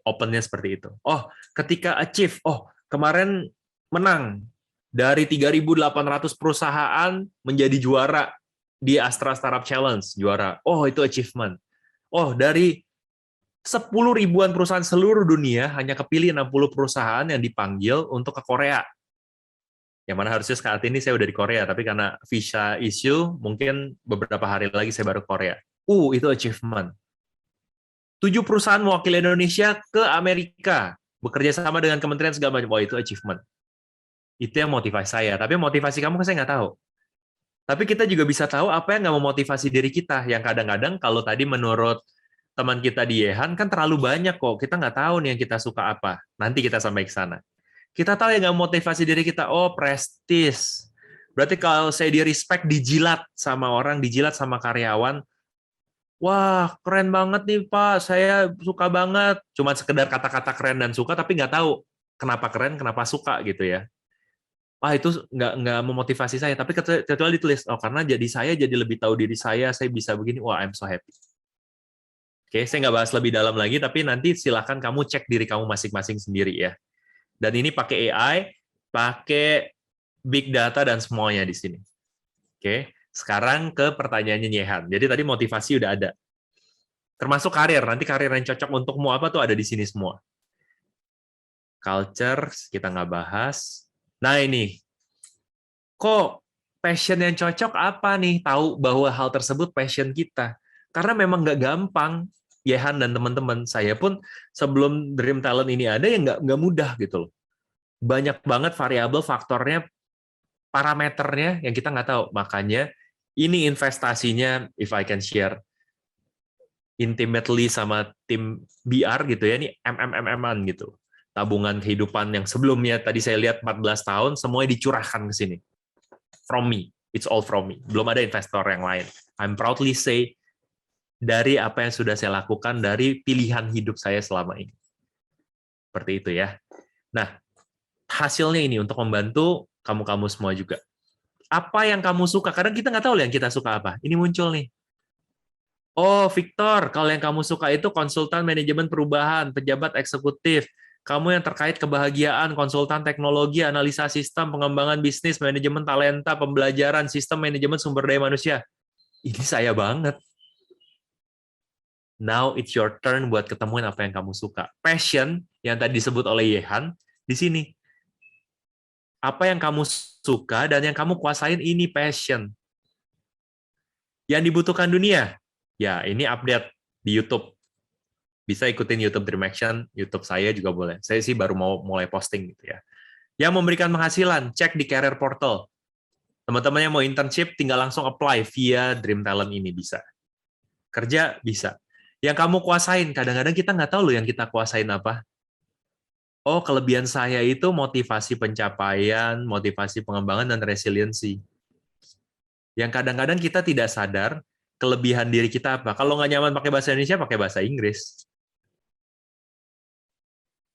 open-nya seperti itu. Oh, ketika achieve, oh kemarin menang dari 3.800 perusahaan menjadi juara di Astra Startup Challenge, juara. Oh, itu achievement. Oh, dari 10 ribuan perusahaan seluruh dunia hanya kepilih 60 perusahaan yang dipanggil untuk ke Korea. Yang mana harusnya saat ini saya udah di Korea, tapi karena visa issue, mungkin beberapa hari lagi saya baru ke Korea. Itu achievement. 7 perusahaan mewakili Indonesia ke Amerika, bekerja sama dengan kementerian segala macam. Wah, itu achievement. Itu yang motivasi saya. Tapi motivasi kamu kan saya nggak tahu. Tapi kita juga bisa tahu apa yang nggak memotivasi diri kita. Yang kadang-kadang kalau tadi menurut teman kita di Yehan, kan terlalu banyak kok. Kita nggak tahu nih yang kita suka apa. Nanti kita sampai ke sana. Kita tahu yang nggak memotivasi diri kita. Oh, prestis. Berarti kalau saya di-respect, dijilat sama orang, dijilat sama karyawan, wah, keren banget nih Pak, saya suka banget. Cuma sekedar kata-kata keren dan suka, tapi nggak tahu kenapa keren, kenapa suka gitu ya. itu nggak memotivasi saya, tapi kecuali ditulis, oh karena jadi saya jadi lebih tahu diri saya bisa begini, wah I'm so happy. Oke, saya nggak bahas lebih dalam lagi, tapi nanti silakan kamu cek diri kamu masing-masing sendiri ya. Dan ini pakai AI, pakai big data dan semuanya di sini. Oke, sekarang ke pertanyaannya Yehan. Jadi tadi motivasi udah ada. Termasuk karir, nanti karir yang cocok untukmu apa tuh ada di sini semua. Culture, kita nggak bahas. Nah ini, kok passion yang cocok apa nih? Tahu bahwa hal tersebut passion kita. Karena memang nggak gampang, Yehan dan teman-teman. Saya pun sebelum Dream Talent ini ada, ya nggak mudah gitu loh. Banyak banget variabel, faktornya, parameternya yang kita nggak tahu. Makanya ini investasinya, if I can share intimately sama tim BR gitu ya, ini MM-an gitu. Tabungan kehidupan yang sebelumnya tadi saya lihat 14 tahun, semuanya dicurahkan ke sini. From me. It's all from me. Belum ada investor yang lain. I'm proudly say, dari apa yang sudah saya lakukan, dari pilihan hidup saya selama ini. Seperti itu ya. Nah, hasilnya ini untuk membantu kamu-kamu semua juga. Apa yang kamu suka? Kadang kita nggak tahu yang kita suka apa. Ini muncul nih. Oh, Victor, kalau yang kamu suka itu konsultan manajemen perubahan, pejabat eksekutif. Kamu yang terkait kebahagiaan, konsultan teknologi, analisa sistem, pengembangan bisnis, manajemen talenta, pembelajaran, sistem manajemen sumber daya manusia. Ini saya banget. Now it's your turn buat ketemuin apa yang kamu suka. Passion, yang tadi disebut oleh Yehan, di sini. Apa yang kamu suka dan yang kamu kuasain ini passion. Yang dibutuhkan dunia, ya ini update di YouTube. Bisa ikutin YouTube Dream Action, YouTube saya juga boleh. Saya sih baru mau mulai posting gitu ya. Yang memberikan penghasilan, cek di career portal. Teman-teman yang mau internship, tinggal langsung apply via Dream Talent ini bisa. Kerja bisa. Yang kamu kuasain, kadang-kadang kita nggak tahu loh yang kita kuasain apa. Oh, kelebihan saya itu motivasi pencapaian, motivasi pengembangan, dan resiliensi. Yang kadang-kadang kita tidak sadar kelebihan diri kita apa. Kalau nggak nyaman pakai bahasa Indonesia, pakai bahasa Inggris.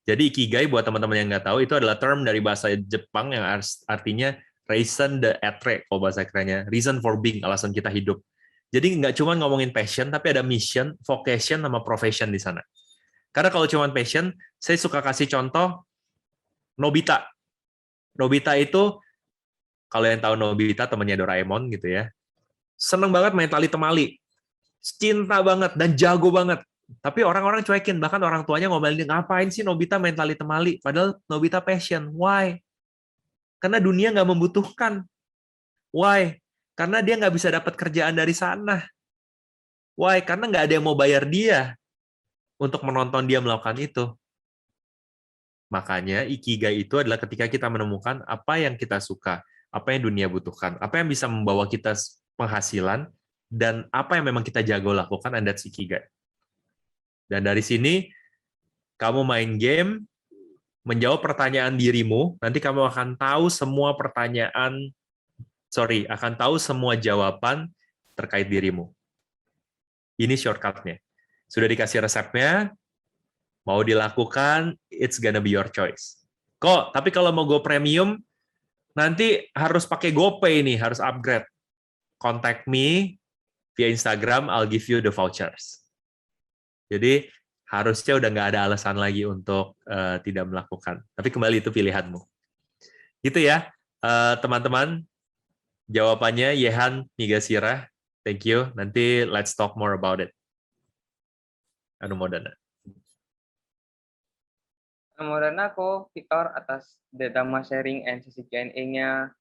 Jadi Ikigai, buat teman-teman yang nggak tahu, itu adalah term dari bahasa Jepang yang artinya reason de être, kalau bahasa kerennya. Reason for being, alasan kita hidup. Jadi nggak cuma ngomongin passion, tapi ada mission, vocation, sama profession di sana. Karena kalau cuma passion, saya suka kasih contoh Nobita. Nobita itu, kalau yang tahu Nobita, temannya Doraemon gitu ya, seneng banget main tali temali. Cinta banget dan jago banget. Tapi orang-orang cuekin, bahkan orang tuanya ngomelin, ngapain sih Nobita main tali temali? Padahal Nobita passion. Why? Karena dunia nggak membutuhkan. Why? Karena dia nggak bisa dapat kerjaan dari sana. Why? Karena nggak ada yang mau bayar dia untuk menonton dia melakukan itu. Makanya Ikigai itu adalah ketika kita menemukan apa yang kita suka, apa yang dunia butuhkan, apa yang bisa membawa kita penghasilan, dan apa yang memang kita jago lakukan, and that's Ikigai. Dan dari sini, kamu main game, menjawab pertanyaan dirimu, nanti kamu akan tahu semua akan tahu semua jawaban terkait dirimu. Ini shortcut-nya. Sudah dikasih resepnya, mau dilakukan, it's gonna be your choice. Tapi kalau mau go premium, nanti harus pakai GoPay nih, harus upgrade. Contact me via Instagram, I'll give you the vouchers. Jadi, harusnya udah nggak ada alasan lagi untuk tidak melakukan. Tapi kembali itu pilihanmu. Gitu ya, teman-teman. Jawabannya Yehan Migashira. Thank you. Nanti let's talk more about it. Anumodana. Anumodana ko, Victor, atas data sharing and sesi Q&A-nya.